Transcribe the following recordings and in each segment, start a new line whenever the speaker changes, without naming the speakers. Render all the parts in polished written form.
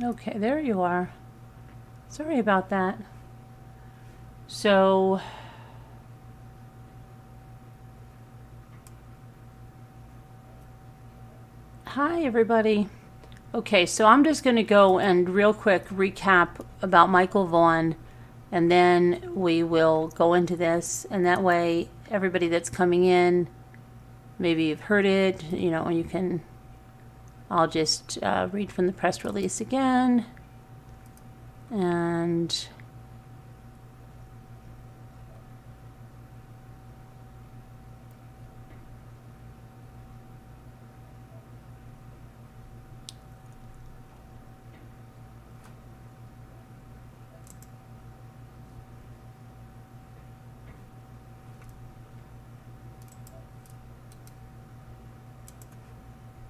Okay, there you are. Sorry about that. So, hi everybody. Okay, so I'm just going to go and real quick recap about Michael Vaughn, and then we will go into this, and that way everybody that's coming in, maybe you've heard it, and you can, I'll just read from the press release again, and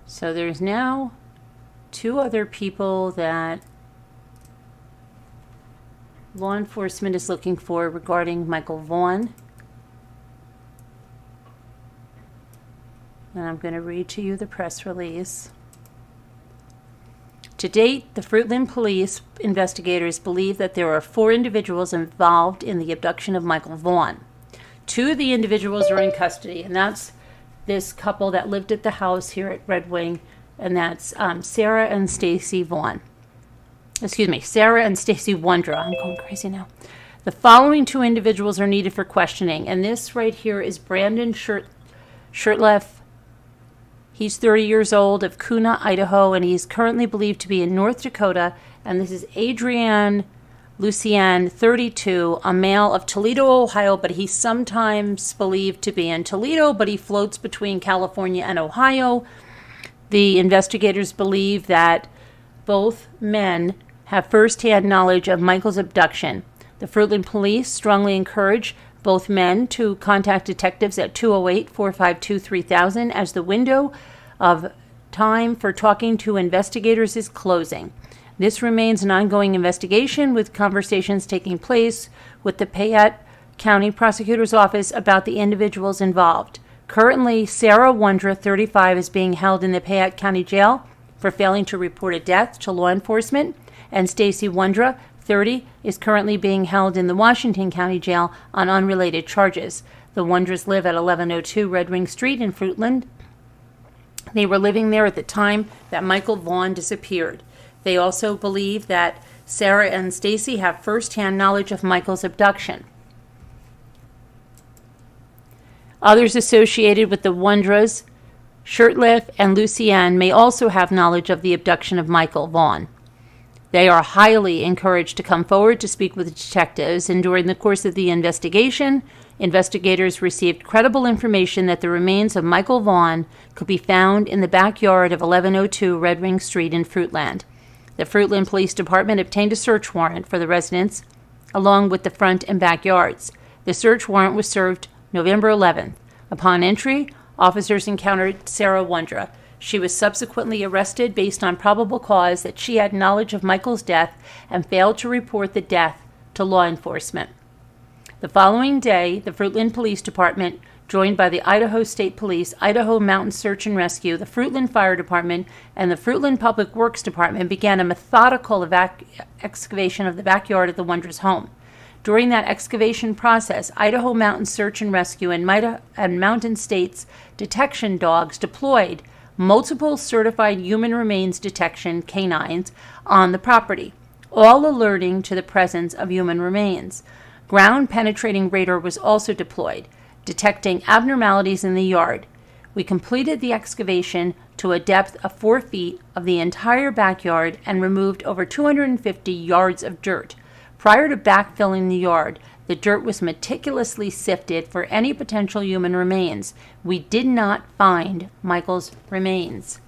so there's now 2 other people that law enforcement is looking for regarding Michael Vaughn. And I'm going to read to you the press release. To date, the Fruitland police investigators believe that there are 4 individuals involved in the abduction of Michael Vaughn. 2 of the individuals are in custody, and that's this couple that lived at the house here at Red Wing, and that's Sarah and Stacy Vaughn. Sarah and Stacy Wondra. I'm going crazy now. The following 2 individuals are needed for questioning, and this right here is Brandon Shirtleff. He's 30 years old, of Kuna, Idaho, and he's currently believed to be in North Dakota. And this is Adrienne Lucienne, 32, a male of Toledo, Ohio, but he's sometimes believed to be in Toledo, but he floats between California and Ohio. The investigators believe that both men have first-hand knowledge of Michael's abduction. The Fruitland police strongly encourage both men to contact detectives at 208-452-3000 as the window of time for talking to investigators is closing. This remains an ongoing investigation, with conversations taking place with the Payette County Prosecutor's Office about the individuals involved. Currently, Sarah Wondra, 35, is being held in the Payette County Jail for failing to report a death to law enforcement, and Stacy Wondra, 30, is currently being held in the Washington County Jail on unrelated charges. The Wondras live at 1102 Red Wing Street in Fruitland. They were living there at the time that Michael Vaughn disappeared. They also believe that Sarah and Stacy have first-hand knowledge of Michael's abduction. Others associated with the Wondras, Shirtleff and Lucienne, may also have knowledge of the abduction of Michael Vaughn. They are highly encouraged to come forward to speak with detectives, and during the course of the investigation, investigators received credible information that the remains of Michael Vaughn could be found in the backyard of 1102 Red Wing Street in Fruitland. The Fruitland Police Department obtained a search warrant for the residence, along with the front and backyards. The search warrant was served November 11th. Upon entry, officers encountered Sarah Wondra. She was subsequently arrested based on probable cause that she had knowledge of Michael's death and failed to report the death to law enforcement. The following day, the Fruitland Police Department, joined by the Idaho State Police, Idaho Mountain Search and Rescue, the Fruitland Fire Department, and the Fruitland Public Works Department, began a methodical excavation of the backyard of the Wondras' home. During that excavation process, Idaho Mountain Search and Rescue and Mountain States detection dogs deployed multiple certified human remains detection canines on the property, all alerting to the presence of human remains. Ground-penetrating radar was also deployed, detecting abnormalities in the yard. We completed the excavation to a depth of 4 feet of the entire backyard and removed over 250 yards of dirt. Prior to backfilling the yard, the dirt was meticulously sifted for any potential human remains. We did not find Michael's remains.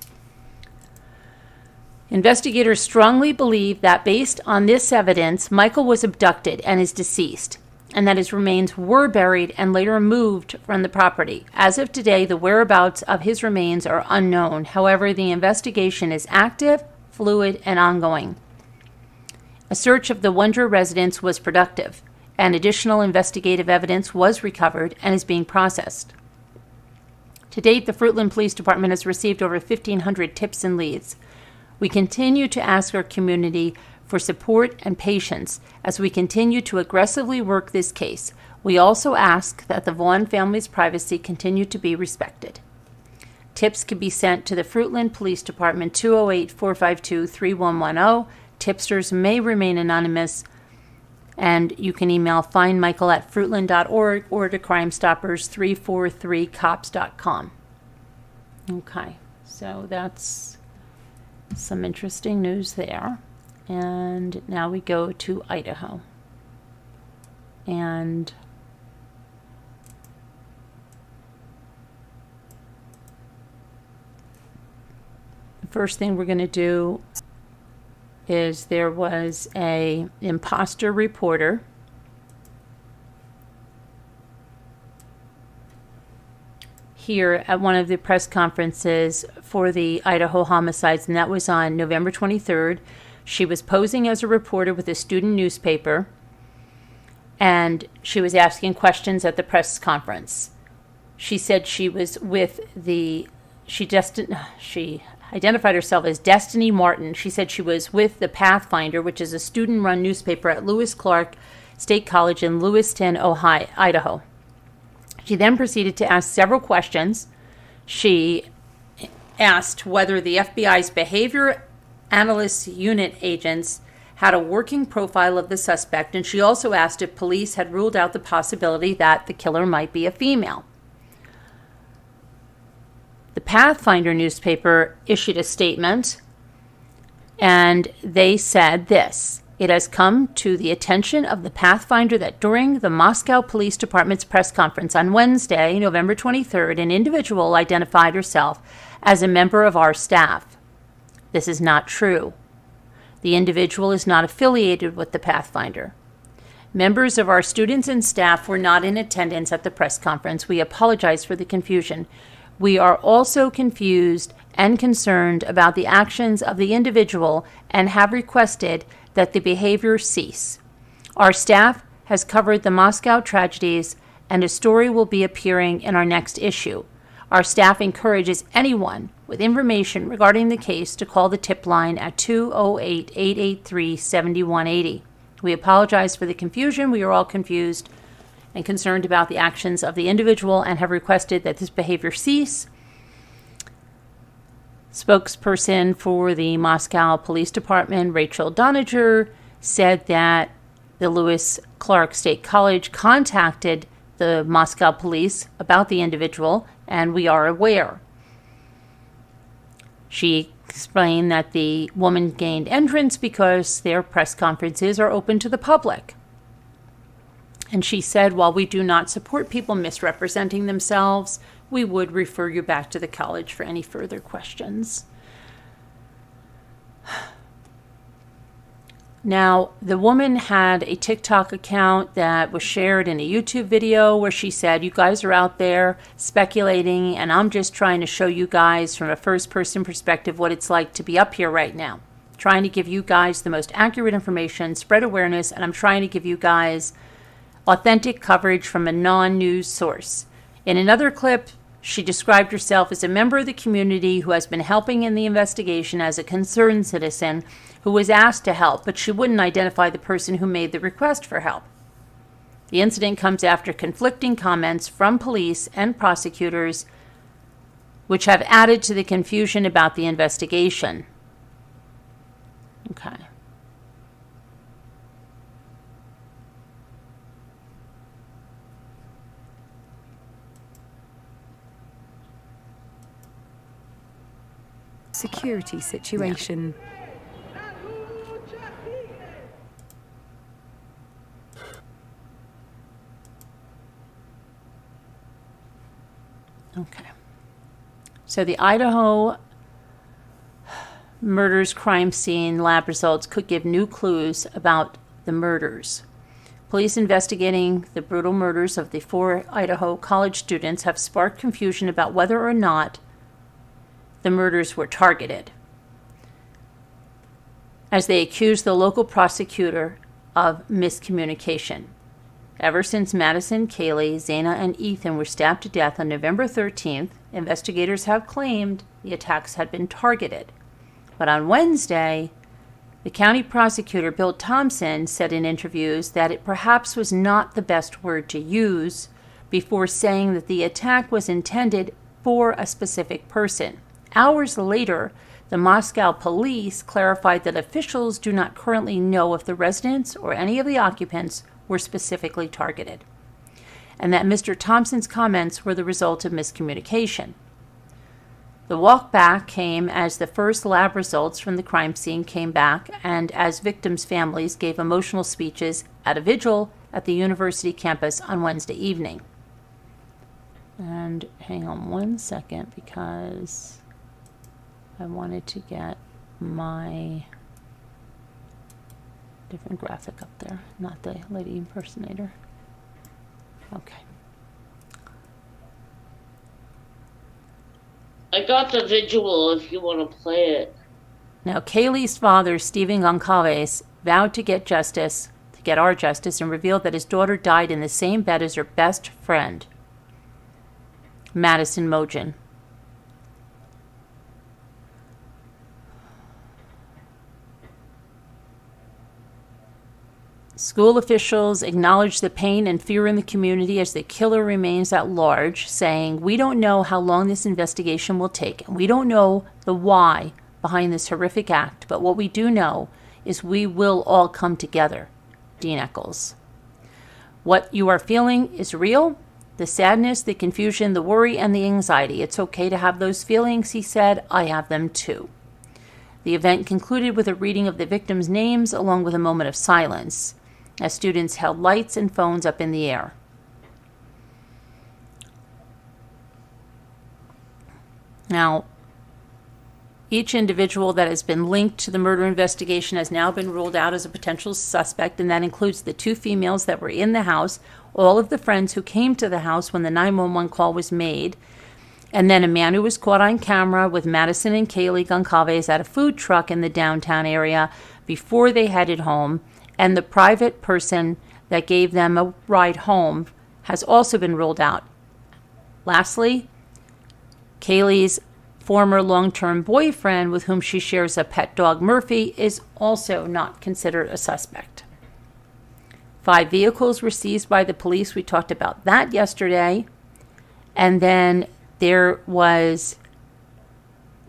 Investigators strongly believe that based on this evidence, Michael was abducted and is deceased, and that his remains were buried and later moved from the property. As of today, the whereabouts of his remains are unknown. However, the investigation is active, fluid, and ongoing. A search of the Wondra residence was productive, and additional investigative evidence was recovered and is being processed. To date, the Fruitland Police Department has received over 1,500 tips and leads. We continue to ask our community for support and patience as we continue to aggressively work this case. We also ask that the Vaughn family's privacy continue to be respected. Tips can be sent to the Fruitland Police Department 208-452-3110. Tipsters may remain anonymous, and you can email findmichael@fruitland.org or to crimestoppers343cops.com. Okay, so that's some interesting news there. And now we go to Idaho. And the first thing we're going to do is there was a imposter reporter here at one of the press conferences for the Idaho Homicides, and that was on November 23rd. She was posing as a reporter with a student newspaper, and she was asking questions at the press conference. She said she was with she identified herself as Destiny Martin. She said she was with the Pathfinder, which is a student-run newspaper at Lewis Clark State College in Lewiston, Ohio, Idaho. She then proceeded to ask several questions. She asked whether the FBI's behavior analyst unit agents had a working profile of the suspect, and she also asked if police had ruled out the possibility that the killer might be a female. The Pathfinder newspaper issued a statement, and they said this: "It has come to the attention of the Pathfinder that during the Moscow Police Department's press conference on Wednesday, November 23rd, an individual identified herself as a member of our staff. This is not true. The individual is not affiliated with the Pathfinder. Members of our students and staff were not in attendance at the press conference. We apologize for the confusion. We are also confused and concerned about the actions of the individual and have requested that the behavior cease. Our staff has covered the Moscow tragedies, and a story will be appearing in our next issue. Our staff encourages anyone with information regarding the case to call the tip line at 208-883-7180. We apologize for the confusion. We are all confused and concerned about the actions of the individual and have requested that this behavior cease." Spokesperson for the Moscow Police Department, Rachel Doniger, said that the Lewis Clark State College contacted the Moscow police about the individual, and we are aware. She explained that the woman gained entrance because their press conferences are open to the public. And she said, while we do not support people misrepresenting themselves, we would refer you back to the college for any further questions. Now, the woman had a TikTok account that was shared in a YouTube video where she said, "You guys are out there speculating, and I'm just trying to show you guys from a first-person perspective what it's like to be up here right now. Trying to give you guys the most accurate information, spread awareness, and I'm trying to give you guys authentic coverage from a non-news source." In another clip, she described herself as a member of the community who has been helping in the investigation as a concerned citizen who was asked to help, but she wouldn't identify the person who made the request for help. The incident comes after conflicting comments from police and prosecutors, which have added to the confusion about the investigation. Okay.
Security situation.
Yeah. Okay. So the Idaho murders crime scene lab results could give new clues about the murders. Police investigating the brutal murders of the 4 Idaho college students have sparked confusion about whether or not the murders were targeted, as they accuse the local prosecutor of miscommunication. Ever since Madison, Kaylee, Zana, and Ethan were stabbed to death on November 13th, investigators have claimed the attacks had been targeted. But on Wednesday, the county prosecutor, Bill Thompson, said in interviews that it perhaps was not the best word to use before saying that the attack was intended for a specific person. Hours later, the Moscow police clarified that officials do not currently know if the residents or any of the occupants were specifically targeted, and that Mr. Thompson's comments were the result of miscommunication. The walk back came as the first lab results from the crime scene came back and as victims' families gave emotional speeches at a vigil at the university campus on Wednesday evening. And hang on one second because I wanted to get my different graphic up there, not the lady impersonator. Okay.
I got the visual if you want to play it.
Now, Kaylee's father, Stephen Goncalves, vowed to get our justice, and revealed that his daughter died in the same bed as her best friend, Madison Mogen. School officials acknowledged the pain and fear in the community as the killer remains at large, saying, "We don't know how long this investigation will take, and we don't know the why behind this horrific act, but what we do know is we will all come together." Dean Eccles. "What you are feeling is real. The sadness, the confusion, the worry, and the anxiety. It's okay to have those feelings," he said. "I have them too." The event concluded with a reading of the victims' names along with a moment of silence, as students held lights and phones up in the air. Now, each individual that has been linked to the murder investigation has now been ruled out as a potential suspect, and that includes the 2 females that were in the house, all of the friends who came to the house when the 911 call was made, and then a man who was caught on camera with Madison and Kaylee Goncalves at a food truck in the downtown area before they headed home, and the private person that gave them a ride home has also been ruled out. Lastly, Kaylee's former long-term boyfriend, with whom she shares a pet dog, Murphy, is also not considered a suspect. 5 vehicles were seized by the police. We talked about that yesterday. And then there was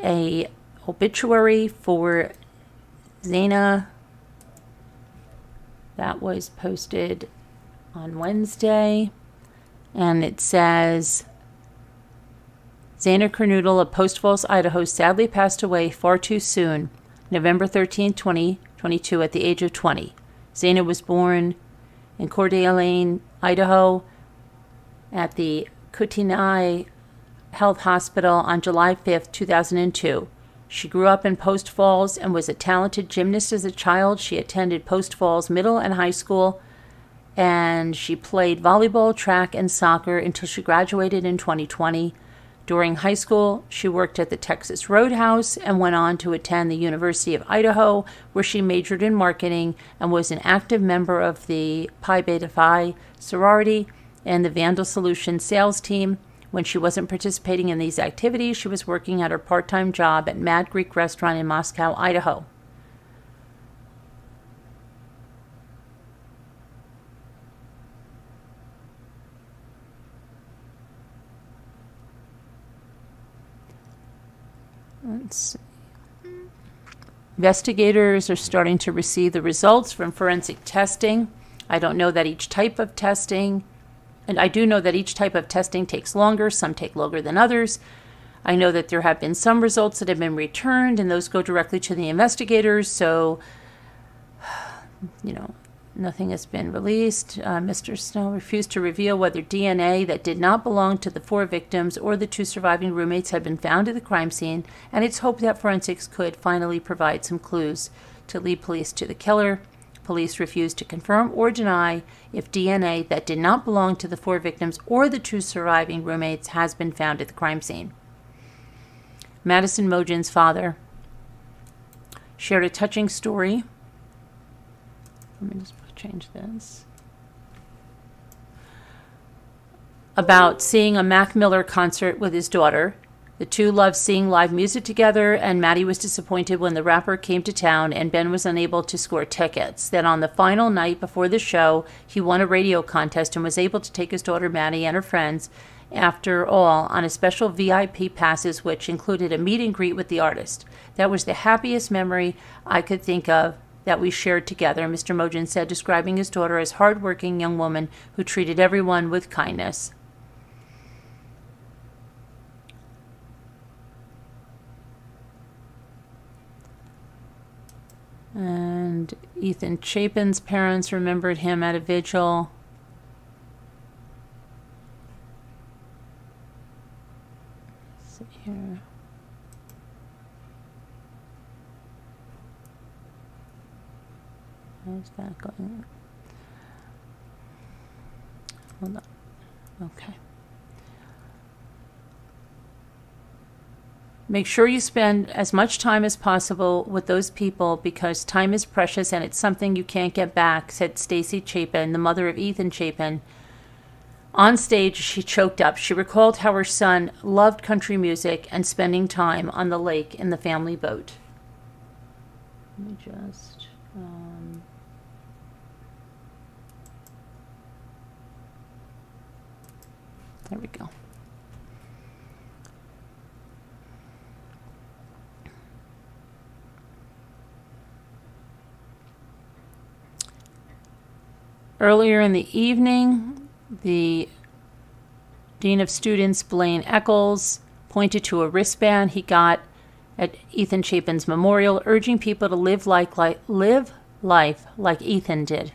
a obituary for Zena that was posted on Wednesday, and it says, "Zena Kernoodle of Post Falls, Idaho, sadly passed away far too soon, November 13, 2022, at the age of 20. Zena was born in Coeur d'Alene, Idaho, at the Kootenai Health Hospital on July 5, 2002. She grew up in Post Falls and was a talented gymnast as a child. She attended Post Falls Middle and High School, and she played volleyball, track, and soccer until she graduated in 2020. During high school, she worked at the Texas Roadhouse and went on to attend the University of Idaho, where she majored in marketing and was an active member of the Pi Beta Phi sorority and the Vandal Solutions sales team. When she wasn't participating in these activities, she was working at her part-time job at Mad Greek Restaurant in Moscow, Idaho." Let's see. Investigators are starting to receive the results from forensic testing. I don't know that each type of testing And I do know that each type of testing takes longer. Some take longer than others. I know that there have been some results that have been returned, and those go directly to the investigators. So, nothing has been released. Mr. Snow refused to reveal whether DNA that did not belong to the 4 victims or the 2 surviving roommates had been found at the crime scene, and it's hoped that forensics could finally provide some clues to lead police to the killer. Police refused to confirm or deny if DNA that did not belong to the 4 victims or the 2 surviving roommates has been found at the crime scene. Madison Mogen's father shared a touching story. Let me just change this. About seeing a Mac Miller concert with his daughter. The two loved seeing live music together, and Maddie was disappointed when the rapper came to town and Ben was unable to score tickets. Then on the final night before the show, he won a radio contest and was able to take his daughter Maddie and her friends, after all, on a special VIP passes which included a meet and greet with the artist. That was the happiest memory I could think of that we shared together, Mr. Mogen said, describing his daughter as a hard-working young woman who treated everyone with kindness. And Ethan Chapin's parents remembered him at a vigil. Let's see here. How's that going? Hold on. Okay. Make sure you spend as much time as possible with those people because time is precious and it's something you can't get back, said Stacy Chapin, the mother of Ethan Chapin. On stage, she choked up. She recalled how her son loved country music and spending time on the lake in the family boat. Let me just... there we go. Earlier in the evening, the Dean of Students, Blaine Eccles, pointed to a wristband he got at Ethan Chapin's memorial, urging people to live life like Ethan did,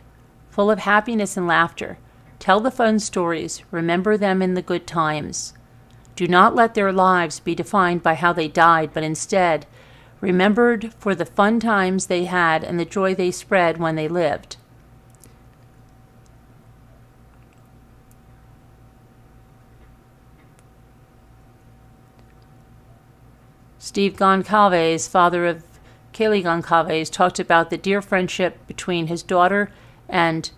full of happiness and laughter. Tell the fun stories. Remember them in the good times. Do not let their lives be defined by how they died, but instead, remembered for the fun times they had and the joy they spread when they lived. Steve Goncalves, father of Kaylee Goncalves, talked about the dear friendship between his daughter and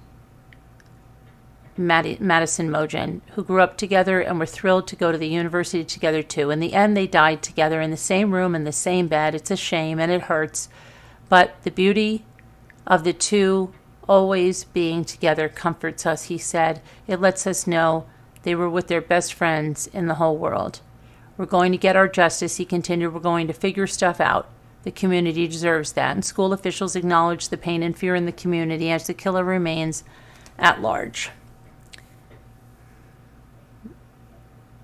Madison Mogen, who grew up together and were thrilled to go to the university together too. In the end, they died together in the same room, in the same bed. It's a shame and it hurts. But the beauty of the two always being together comforts us, he said. It lets us know they were with their best friends in the whole world. We're going to get our justice, he continued. We're going to figure stuff out. The community deserves that. And school officials acknowledge the pain and fear in the community as the killer remains at large.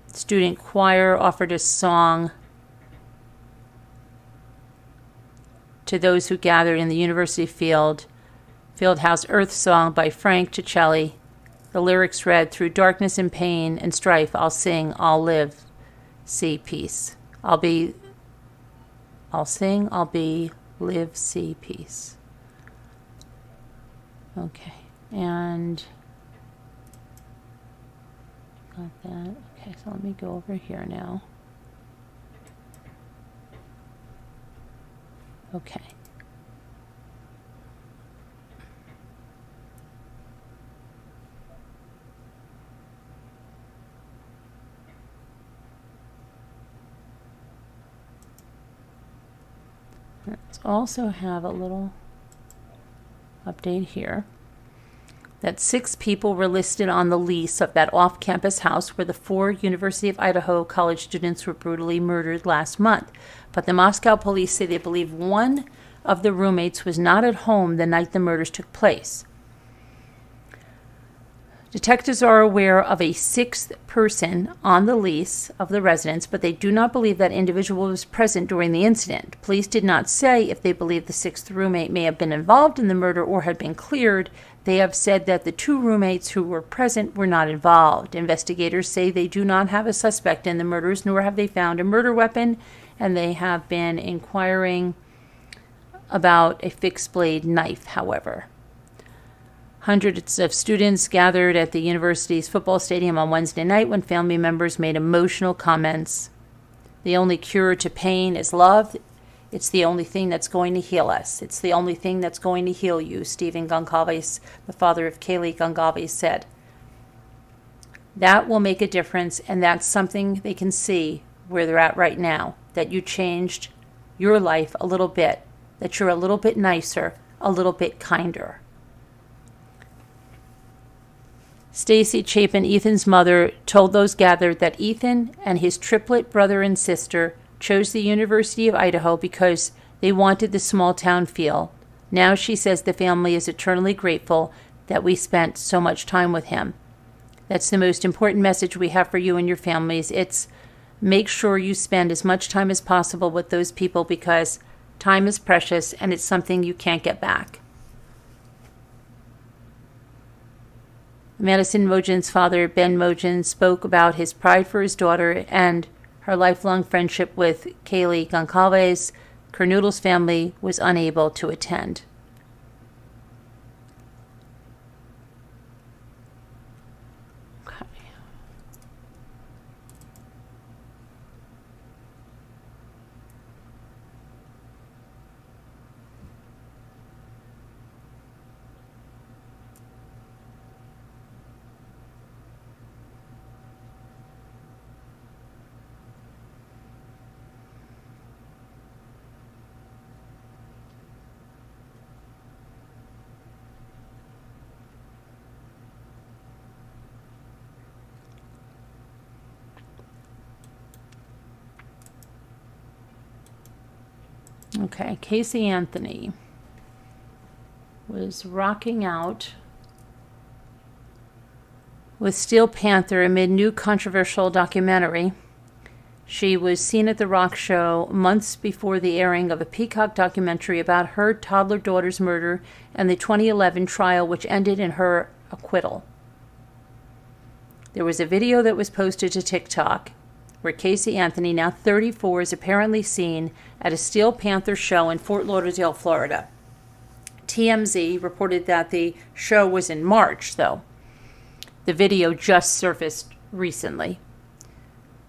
Student choir offered a song to those who gathered in the University Fieldhouse Earth Song by Frank Ticelli. The lyrics read, "Through darkness and pain and strife, I'll sing, I'll live, see peace. I'll sing, I'll be, live, see peace." Okay, and got that. Okay, so let me go over here now. Okay. Let's also have a little update here. That 6 people were listed on the lease of that off-campus house where the 4 University of Idaho college students were brutally murdered last month. But the Moscow police say they believe one of the roommates was not at home the night the murders took place. Detectives are aware of a 6th person on the lease of the residence, but they do not believe that individual was present during the incident. Police did not say if they believe the 6th roommate may have been involved in the murder or had been cleared. They have said that the 2 roommates who were present were not involved. Investigators say they do not have a suspect in the murders, nor have they found a murder weapon, and they have been inquiring about a fixed-blade knife, however. Hundreds of students gathered at the university's football stadium on Wednesday night when family members made emotional comments. The only cure to pain is love. It's the only thing that's going to heal us. It's the only thing that's going to heal you, Stephen Goncalves, the father of Kaylee Goncalves, said. That will make a difference, and that's something they can see where they're at right now, that you changed your life a little bit, that you're a little bit nicer, a little bit kinder. Stacy Chapin, Ethan's mother, told those gathered that Ethan and his triplet brother and sister chose the University of Idaho because they wanted the small town feel. Now she says the family is eternally grateful that we spent so much time with him. That's the most important message we have for you and your families. It's make sure you spend as much time as possible with those people because time is precious and it's something you can't get back. Madison Mogen's father, Ben Mogen, spoke about his pride for his daughter and her lifelong friendship with Kaylee Goncalves. Kernoodle's family was unable to attend. Okay. Okay, Casey Anthony was rocking out with Steel Panther amid new controversial documentary. She was seen at the Rock Show months before the airing of a Peacock documentary about her toddler daughter's murder and the 2011 trial, which ended in her acquittal. There was a video that was posted to TikTok where Casey Anthony, now 34, is apparently seen at a Steel Panther show in Fort Lauderdale, Florida. TMZ reported that the show was in March, though. The video just surfaced recently.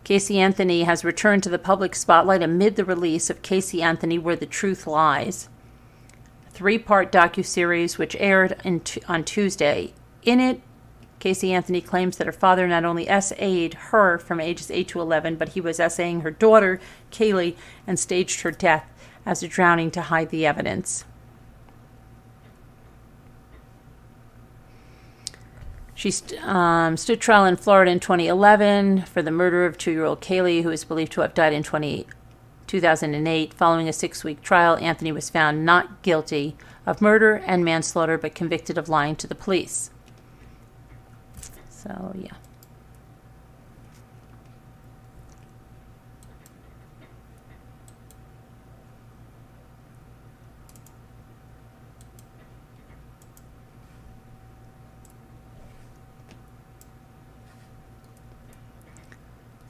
Casey Anthony has returned to the public spotlight amid the release of Casey Anthony, Where the Truth Lies, a 3-part docuseries which aired on Tuesday. In it, Casey Anthony claims that her father not only SA'd her from ages 8 to 11, but he was SAing her daughter, Kaylee, and staged her death as a drowning to hide the evidence. She stood trial in Florida in 2011 for the murder of 2-year-old Kaylee, who is believed to have died in 2008. Following a 6-week trial, Anthony was found not guilty of murder and manslaughter, but convicted of lying to the police. So, yeah.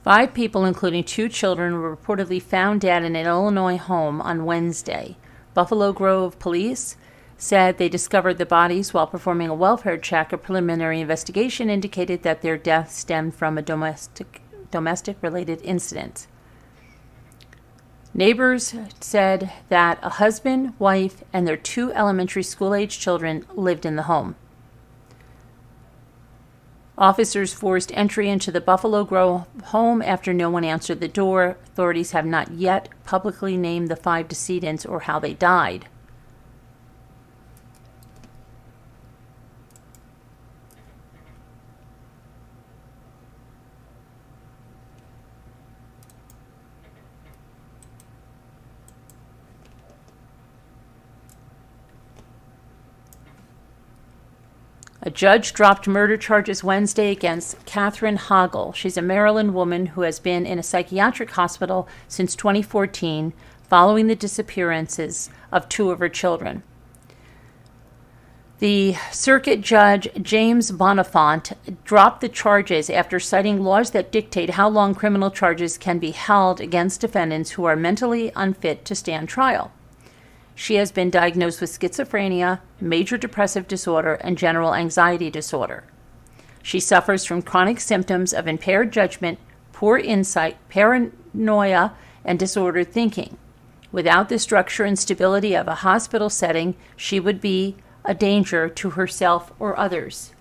Five people, including 2 children, were reportedly found dead in an Illinois home on Wednesday. Buffalo Grove police said they discovered the bodies while performing a welfare check. A preliminary investigation indicated that their deaths stemmed from a domestic-related incident. Neighbors said that a husband, wife, and their 2 elementary school-age children lived in the home. Officers forced entry into the Buffalo Grove home after no one answered the door. Authorities have not yet publicly named the 5 decedents or how they died. A judge dropped murder charges Wednesday against Catherine Hoggle. She's a Maryland woman who has been in a psychiatric hospital since 2014 following the disappearances of 2 of her children. The circuit judge, James Bonifant, dropped the charges after citing laws that dictate how long criminal charges can be held against defendants who are mentally unfit to stand trial. She has been diagnosed with schizophrenia, major depressive disorder, and general anxiety disorder. She suffers from chronic symptoms of impaired judgment, poor insight, paranoia, and disordered thinking. Without the structure and stability of a hospital setting, she would be a danger to herself or others.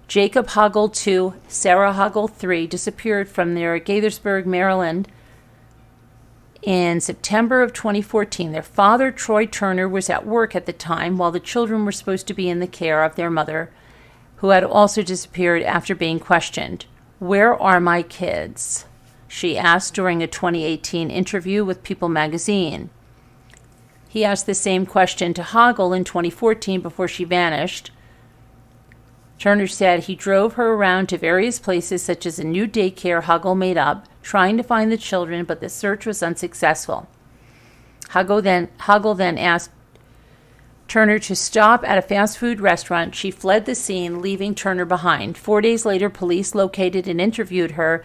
Jacob Hoggle 2, Sarah Hoggle 3 disappeared from their Gaithersburg, Maryland in September of 2014. Their father, Troy Turner, was at work at the time while the children were supposed to be in the care of their mother, who had also disappeared after being questioned. "Where are my kids?" she asked during a 2018 interview with People magazine. He asked the same question to Hoggle in 2014 before she vanished. Turner said he drove her around to various places, such as a new daycare Hoggle made up, trying to find the children, but the search was unsuccessful. Hoggle then asked Turner to stop at a fast food restaurant. She fled the scene, leaving Turner behind. 4 days later, police located and interviewed her,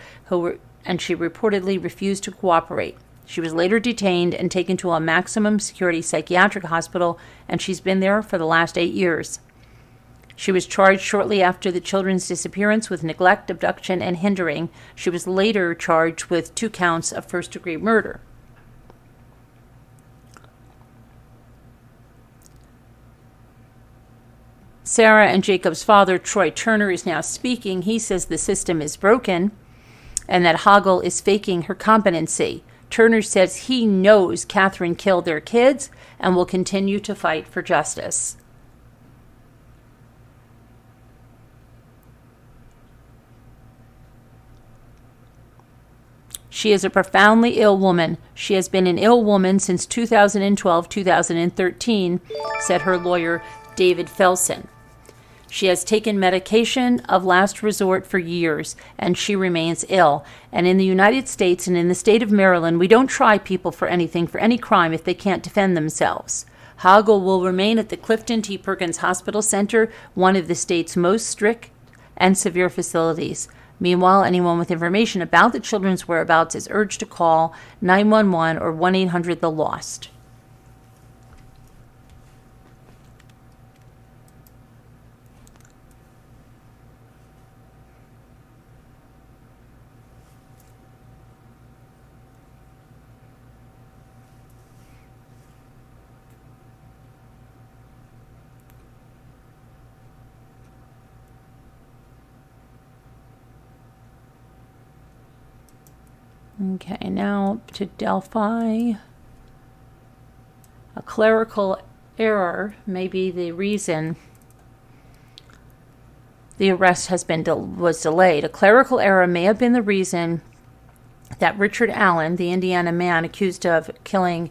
and she reportedly refused to cooperate. She was later detained and taken to a maximum security psychiatric hospital, and she's been there for the last 8 years. She was charged shortly after the children's disappearance with neglect, abduction, and hindering. She was later charged with 2 counts of first-degree murder. Sarah and Jacob's father, Troy Turner, is now speaking. He says the system is broken and that Hoggle is faking her competency. Turner says he knows Catherine killed their kids and will continue to fight for justice. She is a profoundly ill woman. She has been an ill woman since 2012-2013, said her lawyer, David Felsen. She has taken medication of last resort for years, and she remains ill. And in the United States and in the state of Maryland, we don't try people for anything, for any crime, if they can't defend themselves. Hoggle will remain at the Clifton T. Perkins Hospital Center, one of the state's most strict and severe facilities. Meanwhile, anyone with information about the children's whereabouts is urged to call 911 or 1-800-THE-LOST. Okay, now to Delphi. A clerical error may be the reason the arrest was delayed. A clerical error may have been the reason that Richard Allen, the Indiana man accused of killing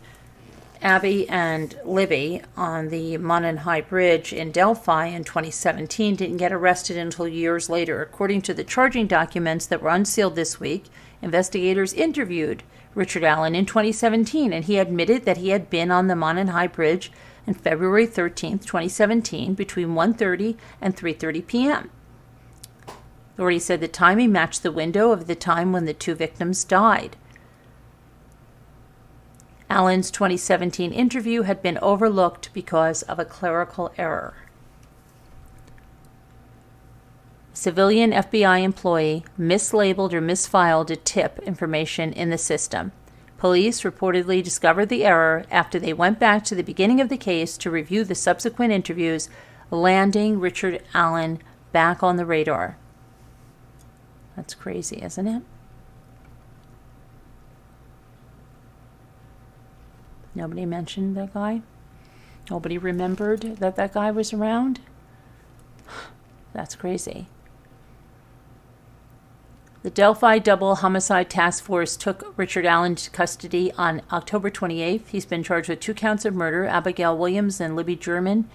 Abby and Libby on the Mononhigh Bridge in Delphi in 2017, didn't get arrested until years later. According to the charging documents that were unsealed this week, investigators interviewed Richard Allen in 2017, and he admitted that he had been on the Mononhigh Bridge on February 13, 2017, between 1:30 and 3:30 p.m. Authorities said the timing matched the window of the time when the 2 victims died. Allen's 2017 interview had been overlooked because of a clerical error. Civilian FBI employee mislabeled or misfiled a tip information in the system. Police reportedly discovered the error after they went back to the beginning of the case to review the subsequent interviews, landing Richard Allen back on the radar. That's crazy, isn't it? Nobody mentioned that guy? Nobody remembered that that guy was around? That's crazy. The Delphi Double Homicide Task Force took Richard Allen to custody on October 28th. He's been charged with 2 counts of murder. Abigail Williams and Libby German,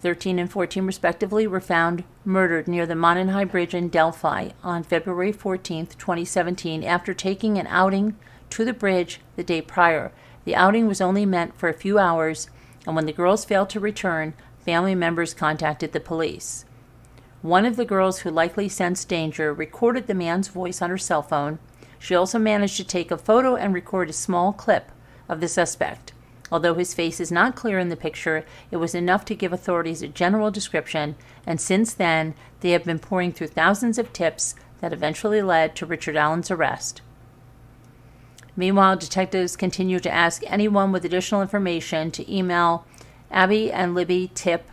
13 and 14 respectively, were found murdered near the Mononhigh Bridge in Delphi on February 14th, 2017, after taking an outing to the bridge the day prior. The outing was only meant for a few hours, and when the girls failed to return, family members contacted the police. One of the girls, who likely sensed danger, recorded the man's voice on her cell phone. She also managed to take a photo and record a small clip of the suspect. Although his face is not clear in the picture, it was enough to give authorities a general description, and since then, they have been pouring through thousands of tips that eventually led to Richard Allen's arrest. Meanwhile, detectives continue to ask anyone with additional information to email Abby and Libby tip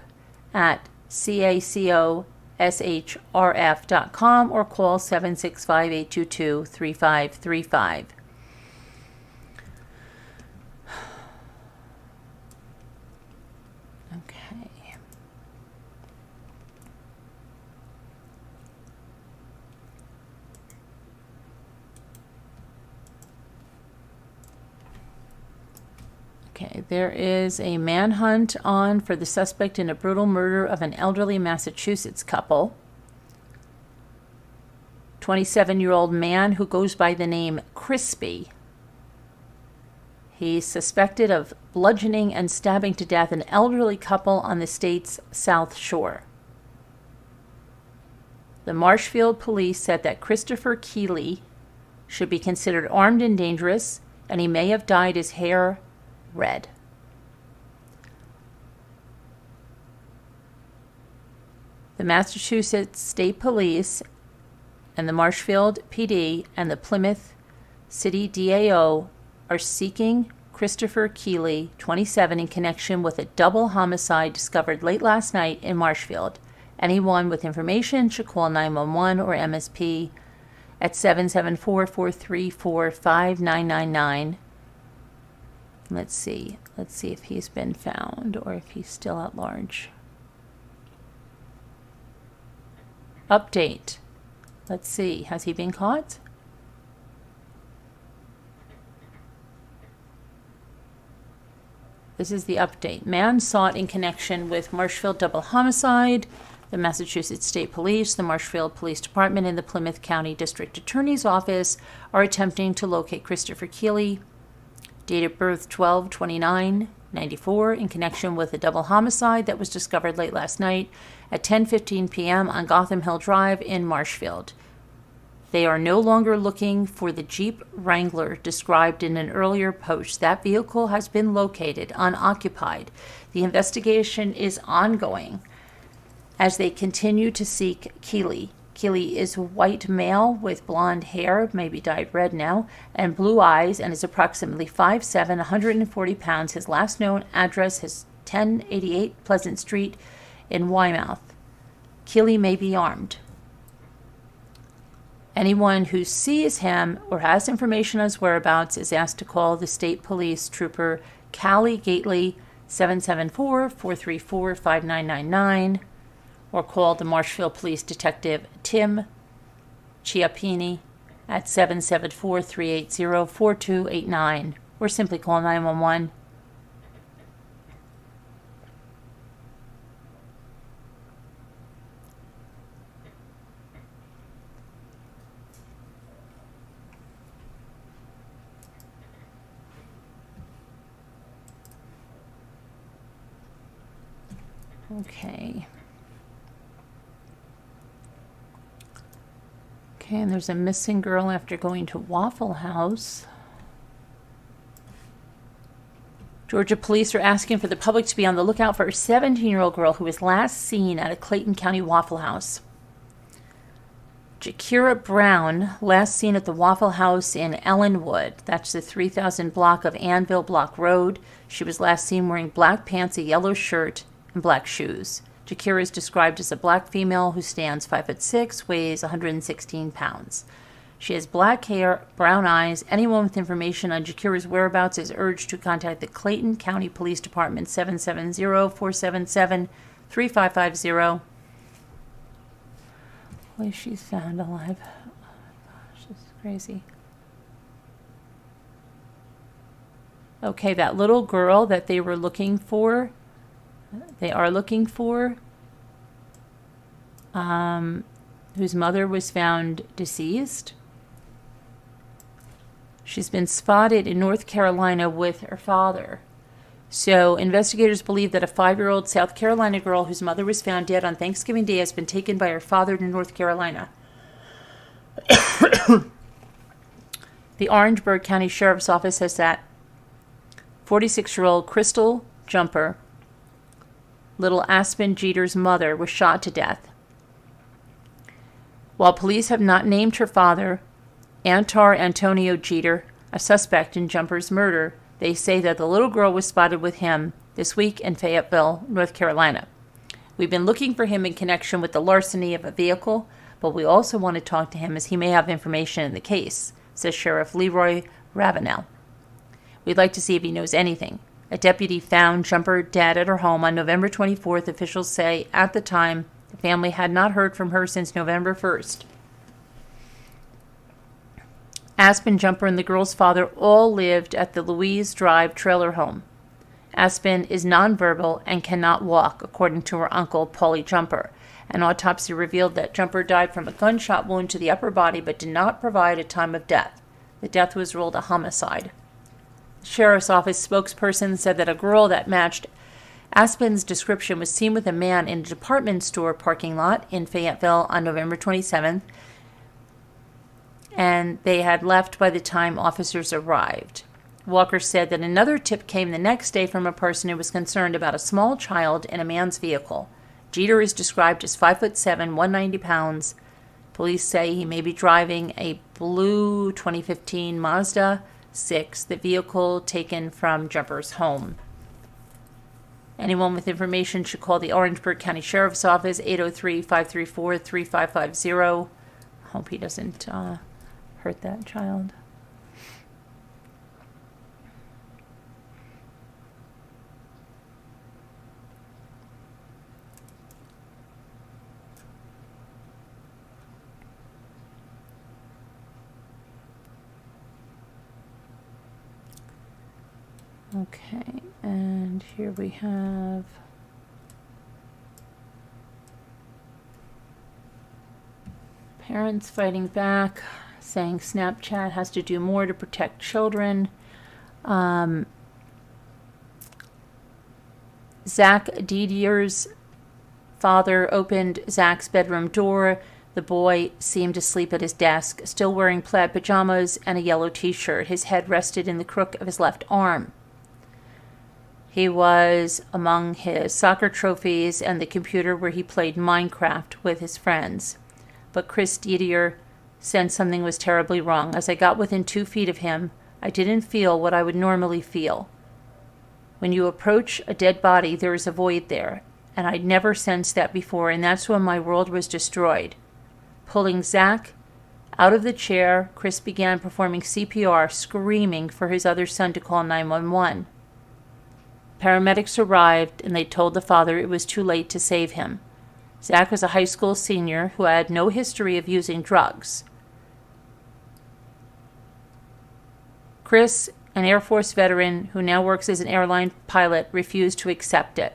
at caco.org. shrf.com or call 765-822-3535. Okay. Okay, there is a manhunt on for the suspect in a brutal murder of an elderly Massachusetts couple. 27-year-old man who goes by the name Crispy. He's suspected of bludgeoning and stabbing to death an elderly couple on the state's South Shore. The Marshfield police said that Christopher Keeley should be considered armed and dangerous, and he may have dyed his hair red. The Massachusetts State Police and the Marshfield PD and the Plymouth City DAO are seeking Christopher Keeley, 27, in connection with a double homicide discovered late last night in Marshfield. Anyone with information should call 911 or MSP at 774-434-5999. Let's see if he's been found or if he's still at large. Update. Let's see, has he been caught? This is the update. Man sought in connection with Marshfield double homicide. The Massachusetts State Police, the Marshfield Police Department, and the Plymouth County District Attorney's Office are attempting to locate Christopher Keeley, date of birth 12/29/94, in connection with a double homicide that was discovered late last night at 10:15 p.m. on Gotham Hill Drive in Marshfield. They are no longer looking for the Jeep Wrangler described in an earlier post. That vehicle has been located unoccupied. The investigation is ongoing as they continue to seek Keeley. Keeley is a white male with blonde hair, maybe dyed red now, and blue eyes, and is approximately 5'7", 140 pounds. His last known address is 1088 Pleasant Street in Weymouth. Keeley may be armed. Anyone who sees him or has information on his whereabouts is asked to call the State Police Trooper Callie Gately, 774-434-5999, or call the Marshfield Police Detective Tim Chiappini at 774-380-4289, or simply call 911. Okay. Okay, and there's a missing girl after going to Waffle House. Georgia police are asking for the public to be on the lookout for a 17-year-old girl who was last seen at a Clayton County Waffle House. Jakira Brown, last seen at the Waffle House in Ellenwood. That's the 3000 block of Anvil Block Road. She was last seen wearing black pants, a yellow shirt, and black shoes. Jakira is described as a black female who stands 5'6", weighs 116 pounds. She has black hair, brown eyes. Anyone with information on Jakira's whereabouts is urged to contact the Clayton County Police Department, 770-477-3550. Hopefully she's found alive. Oh my gosh, this is crazy. Okay, that little girl that they were looking for, they are looking for, whose mother was found deceased. She's been spotted in North Carolina with her father. So investigators believe that a 5-year-old South Carolina girl whose mother was found dead on Thanksgiving Day has been taken by her father to North Carolina. The Orangeburg County Sheriff's Office says that 46-year-old Crystal Jumper, little Aspen Jeter's mother, was shot to death. While police have not named her father, Antar Antonio Jeter, a suspect in Jumper's murder, they say that the little girl was spotted with him this week in Fayetteville, North Carolina. We've been looking for him in connection with the larceny of a vehicle, but we also want to talk to him as he may have information in the case, says Sheriff Leroy Ravenel. We'd like to see if he knows anything. A deputy found Jumper dead at her home on November 24th. Officials say at the time the family had not heard from her since November 1st. Aspen, Jumper, and the girl's father all lived at the Louise Drive trailer home. Aspen is nonverbal and cannot walk, according to her uncle, Paulie Jumper. An autopsy revealed that Jumper died from a gunshot wound to the upper body but did not provide a time of death. The death was ruled a homicide. The sheriff's office spokesperson said that a girl that matched Aspen's description was seen with a man in a department store parking lot in Fayetteville on November 27th, and they had left by the time officers arrived. Walker said that another tip came the next day from a person who was concerned about a small child in a man's vehicle. Jeter is described as 5'7", 190 pounds. Police say he may be driving a blue 2015 Mazda 6, the vehicle taken from Jumper's home. Anyone with information should call the Orangeburg County Sheriff's Office, 803-534-3550. Hope he doesn't hurt that child. Okay, and here we have parents fighting back, saying Snapchat has to do more to protect children. Zach Didier's father opened Zach's bedroom door. The boy seemed asleep at his desk, still wearing plaid pajamas and a yellow t-shirt. His head rested in the crook of his left arm. He was among his soccer trophies and the computer where he played Minecraft with his friends. But Chris Didier sensed something was terribly wrong. As I got within 2 feet of him, I didn't feel what I would normally feel. When you approach a dead body, there is a void there, and I'd never sensed that before, and that's when my world was destroyed. Pulling Zach out of the chair, Chris began performing CPR, screaming for his other son to call 911. Paramedics arrived, and they told the father it was too late to save him. Zach was a high school senior who had no history of using drugs. Chris, an Air Force veteran who now works as an airline pilot, refused to accept it.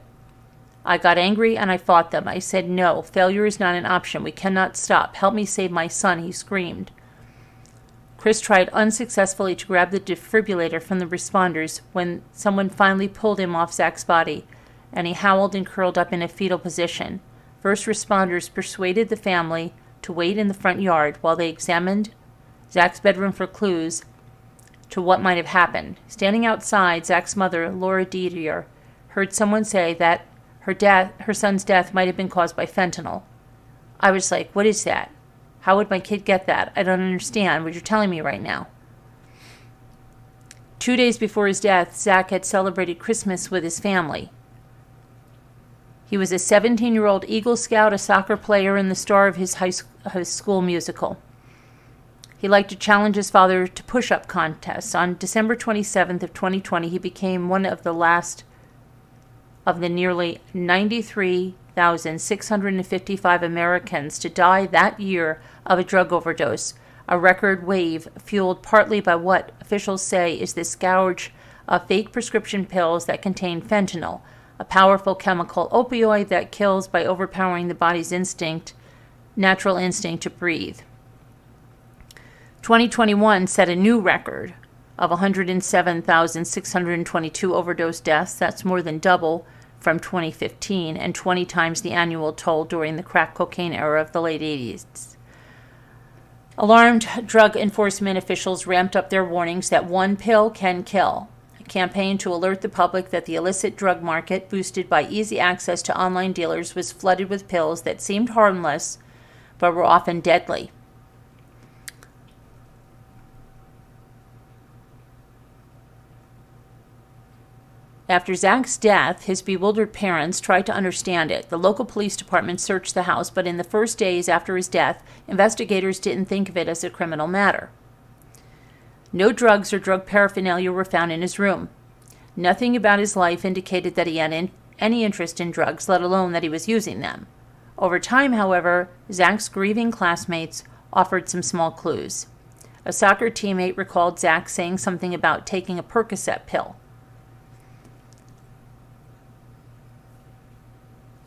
I got angry and I fought them. I said, "No, failure is not an option. We cannot stop. Help me save my son," he screamed. Chris tried unsuccessfully to grab the defibrillator from the responders when someone finally pulled him off Zach's body, and he howled and curled up in a fetal position. First responders persuaded the family to wait in the front yard while they examined Zach's bedroom for clues to what might have happened. Standing outside, Zach's mother, Laura Didier, heard someone say that her son's death might have been caused by fentanyl. I was like, what is that? How would my kid get that? I don't understand what you're telling me right now. 2 days before his death, Zach had celebrated Christmas with his family. He was a 17-year-old Eagle Scout, a soccer player, and the star of his high school musical. He liked to challenge his father to push-up contests. On December 27th of 2020, he became one of the last of the nearly 93,655 Americans to die that year of a drug overdose, a record wave fueled partly by what officials say is the scourge of fake prescription pills that contain fentanyl, a powerful chemical opioid that kills by overpowering the body's natural instinct to breathe. 2021 set a new record of 107,622 overdose deaths. That's more than double from 2015 and 20 times the annual toll during the crack cocaine era of the late 80s. Alarmed drug enforcement officials ramped up their warnings that one pill can kill. A campaign to alert the public that the illicit drug market, boosted by easy access to online dealers, was flooded with pills that seemed harmless but were often deadly. After Zach's death, his bewildered parents tried to understand it. The local police department searched the house, but in the first days after his death, investigators didn't think of it as a criminal matter. No drugs or drug paraphernalia were found in his room. Nothing about his life indicated that he had any interest in drugs, let alone that he was using them. Over time, however, Zach's grieving classmates offered some small clues. A soccer teammate recalled Zach saying something about taking a Percocet pill.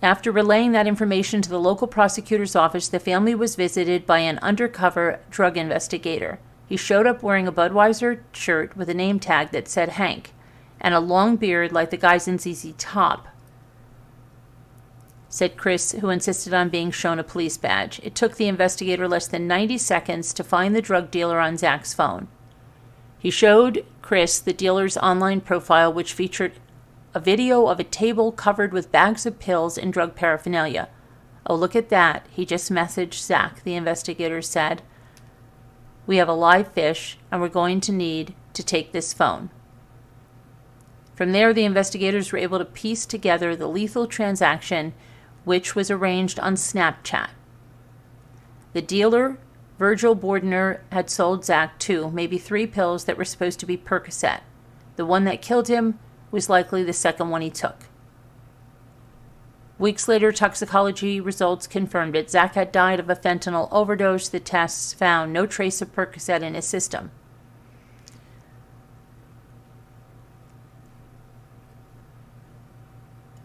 After relaying that information to the local prosecutor's office, the family was visited by an undercover drug investigator. He showed up wearing a Budweiser shirt with a name tag that said Hank, and a long beard like the guys in ZZ Top, said Chris, who insisted on being shown a police badge. It took the investigator less than 90 seconds to find the drug dealer on Zach's phone. He showed Chris the dealer's online profile, which featured a video of a table covered with bags of pills and drug paraphernalia. "Oh, look at that," he just messaged Zach, the investigator said. "We have a live fish, and we're going to need to take this phone." From there, the investigators were able to piece together the lethal transaction, which was arranged on Snapchat. The dealer, Virgil Bordner, had sold Zach 2, maybe 3 pills that were supposed to be Percocet. The one that killed him was likely the second one he took. Weeks later, toxicology results confirmed it. Zach had died of a fentanyl overdose. The tests found no trace of Percocet in his system.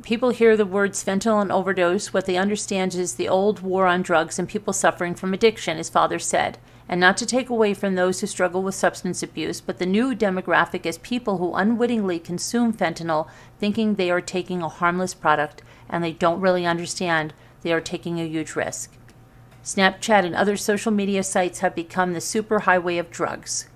People hear the words fentanyl and overdose. What they understand is the old war on drugs and people suffering from addiction, his father said. And not to take away from those who struggle with substance abuse, but the new demographic is people who unwittingly consume fentanyl thinking they are taking a harmless product, and they don't really understand they are taking a huge risk. Snapchat and other social media sites have become the superhighway of drugs,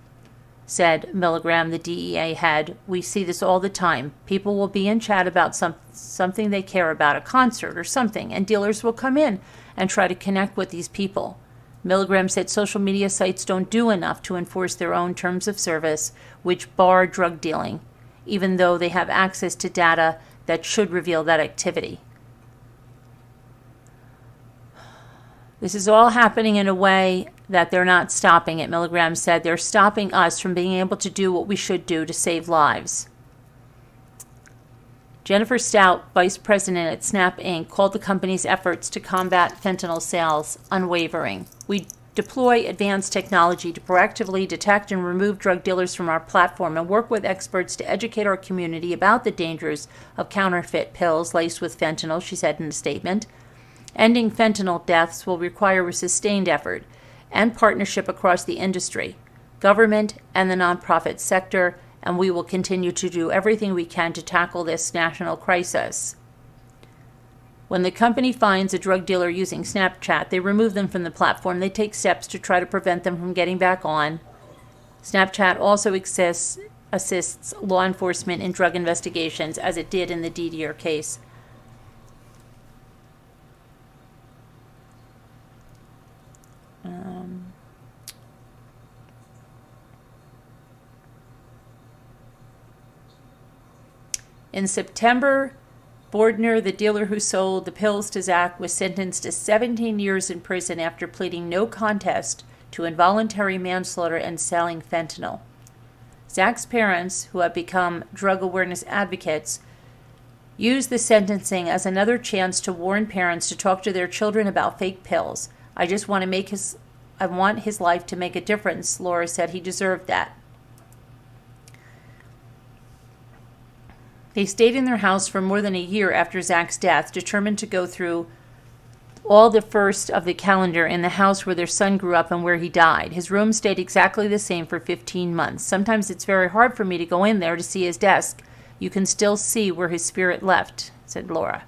said Milligram, the DEA head. "We see this all the time. People will be in chat about something they care about, a concert or something, and dealers will come in and try to connect with these people." Milligram said social media sites don't do enough to enforce their own terms of service, which bar drug dealing, even though they have access to data that should reveal that activity. This is all happening in a way that they're not stopping it, Milligram said. They're stopping us from being able to do what we should do to save lives. Jennifer Stout, vice president at Snap Inc., called the company's efforts to combat fentanyl sales unwavering. "We deploy advanced technology to proactively detect and remove drug dealers from our platform and work with experts to educate our community about the dangers of counterfeit pills laced with fentanyl," she said in a statement. "Ending fentanyl deaths will require a sustained effort and partnership across the industry, government, and the nonprofit sector, and we will continue to do everything we can to tackle this national crisis." When the company finds a drug dealer using Snapchat, they remove them from the platform. They take steps to try to prevent them from getting back on. Snapchat also assists law enforcement in drug investigations, as it did in the Didier case. In September, Bordner, the dealer who sold the pills to Zach, was sentenced to 17 years in prison after pleading no contest to involuntary manslaughter and selling fentanyl. Zach's parents, who have become drug awareness advocates, used the sentencing as another chance to warn parents to talk to their children about fake pills. I want his life to make a difference," Laura said. "He deserved that." They stayed in their house for more than a year after Zach's death, determined to go through all the first of the calendar in the house where their son grew up and where he died. "His room stayed exactly the same for 15 months. Sometimes it's very hard for me to go in there to see his desk. You can still see where his spirit left," said Laura.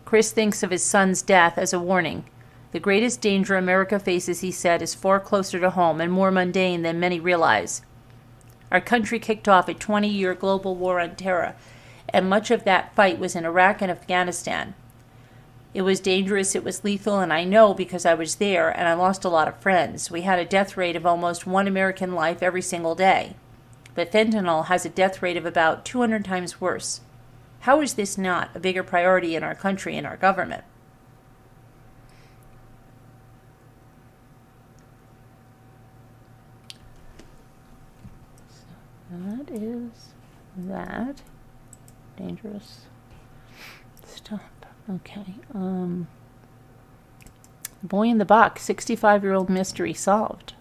Chris thinks of his son's death as a warning. "The greatest danger America faces," he said, "is far closer to home and more mundane than many realize. Our country kicked off a 20-year global war on terror, and much of that fight was in Iraq and Afghanistan. It was dangerous, it was lethal, and I know because I was there, and I lost a lot of friends. We had a death rate of almost 1 American life every single day. but fentanyl has a death rate of about 200 times worse. How is this not a bigger priority in our country and our government? So that is that. Dangerous stuff. Okay. Boy in the Box, 65-year-old mystery solved.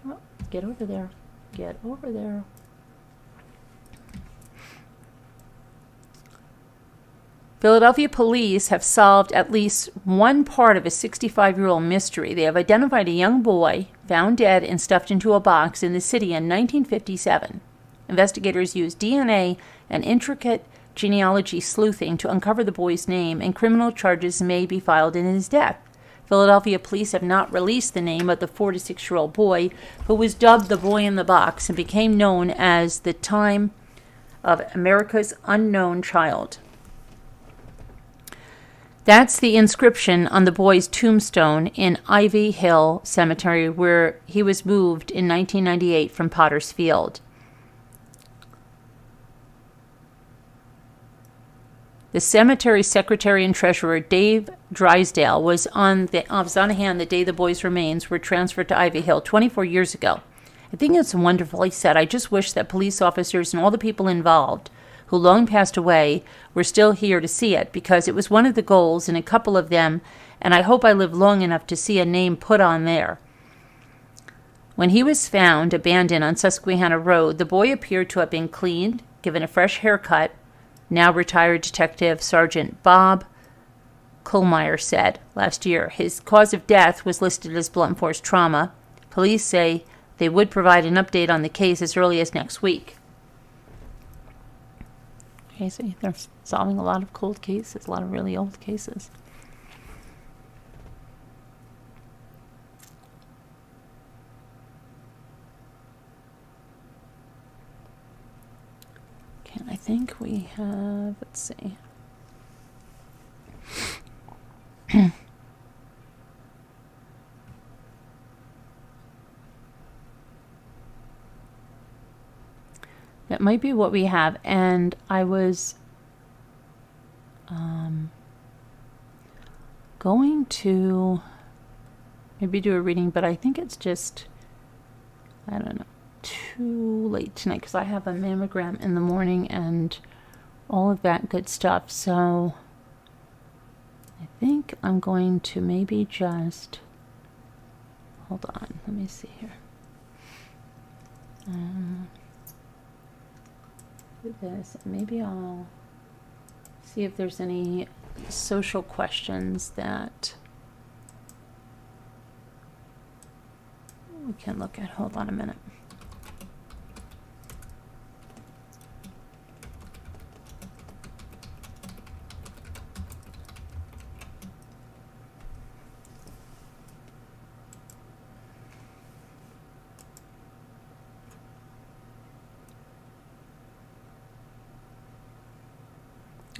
Oh, get over there. Get over there. Philadelphia police have solved at least one part of a 65-year-old mystery. They have identified a young boy found dead and stuffed into a box in the city in 1957. Investigators used DNA and intricate genealogy sleuthing to uncover the boy's name, and criminal charges may be filed in his death. Philadelphia police have not released the name of the 4 to 6-year-old boy, who was dubbed the Boy in the Box and became known as the time of America's unknown child. That's the inscription on the boy's tombstone in Ivy Hill Cemetery, where he was moved in 1998 from Potter's Field. The cemetery secretary and treasurer, Dave Drysdale, was on hand the day the boy's remains were transferred to Ivy Hill 24 years ago. I think it's wonderful, he said. I just wish that police officers and all the people involved who long passed away were still here to see it, because it was one of the goals in a couple of them, and I hope I live long enough to see a name put on there. When he was found abandoned on Susquehanna Road, the boy appeared to have been cleaned, given a fresh haircut. Now retired Detective Sergeant Bob Kohlmeyer said last year. His cause of death was listed as blunt force trauma. Police say they would provide an update on the case as early as next week. Okay, so they're solving a lot of cold cases, a lot of really old cases. Okay, I think we have, let's see. That might be what we have. And I was going to maybe do a reading, but I think it's just, I don't know, too late tonight because I have a mammogram in the morning and all of that good stuff. So I think I'm going to maybe just, hold on, let me see here. Do this, and maybe I'll see if there's any social questions that we can look at. Hold on a minute.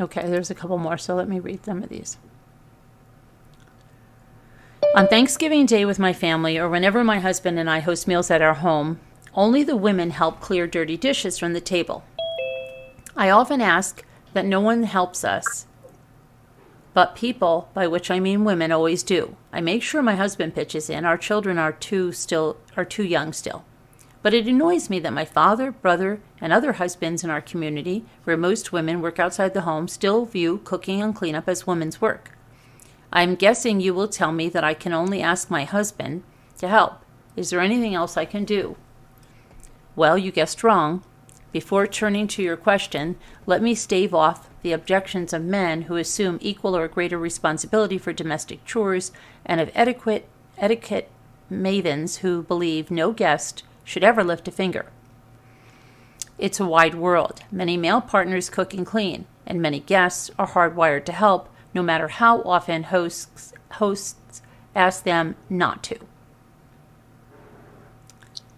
Okay, there's a couple more, so let me read some of these. On Thanksgiving Day with my family, or whenever my husband and I host meals at our home, only the women help clear dirty dishes from the table. I often ask that no one helps us, but people, by which I mean women, always do. I make sure my husband pitches in. Our children are too young still. But it annoys me that my father, brother, and other husbands in our community, where most women work outside the home, still view cooking and cleanup as women's work. I'm guessing you will tell me that I can only ask my husband to help. Is there anything else I can do? Well, you guessed wrong. Before turning to your question, let me stave off the objections of men who assume equal or greater responsibility for domestic chores, and of etiquette mavens who believe no guest should ever lift a finger. It's a wide world. Many male partners cook and clean, and many guests are hardwired to help, no matter how often hosts ask them not to.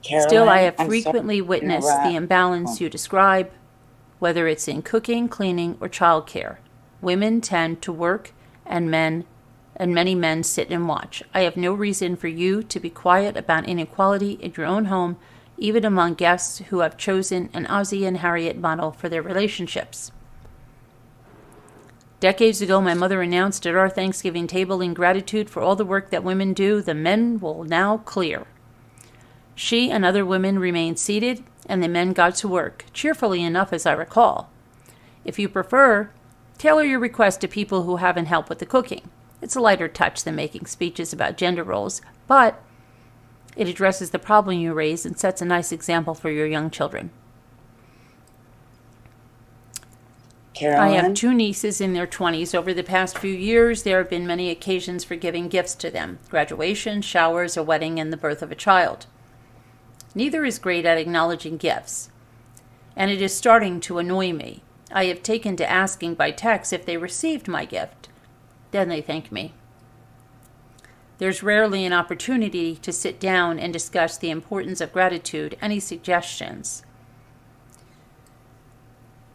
Caroline,
Still, I have
I'm
frequently
sorry to
witnessed
interrupt.
the imbalance you describe, whether it's in cooking, cleaning, or childcare. Women tend to work, and men and many men sit and watch. I have no reason for you to be quiet about inequality in your own home, even among guests who have chosen an Ozzie and Harriet model for their relationships. Decades ago, my mother announced at our Thanksgiving table, in gratitude for all the work that women do, the men will now clear. She and other women remained seated, and the men got to work, cheerfully enough as I recall. If you prefer, tailor your request to people who haven't helped with the cooking. It's a lighter touch than making speeches about gender roles, but it addresses the problem you raise and sets a nice example for your young children.
Carolyn?
I have 2 nieces in their 20s. Over the past few years, there have been many occasions for giving gifts to them: graduation, showers, a wedding, and the birth of a child. Neither is great at acknowledging gifts, and it is starting to annoy me. I have taken to asking by text if they received my gift. Then they thank me. There's rarely an opportunity to sit down and discuss the importance of gratitude. Any suggestions?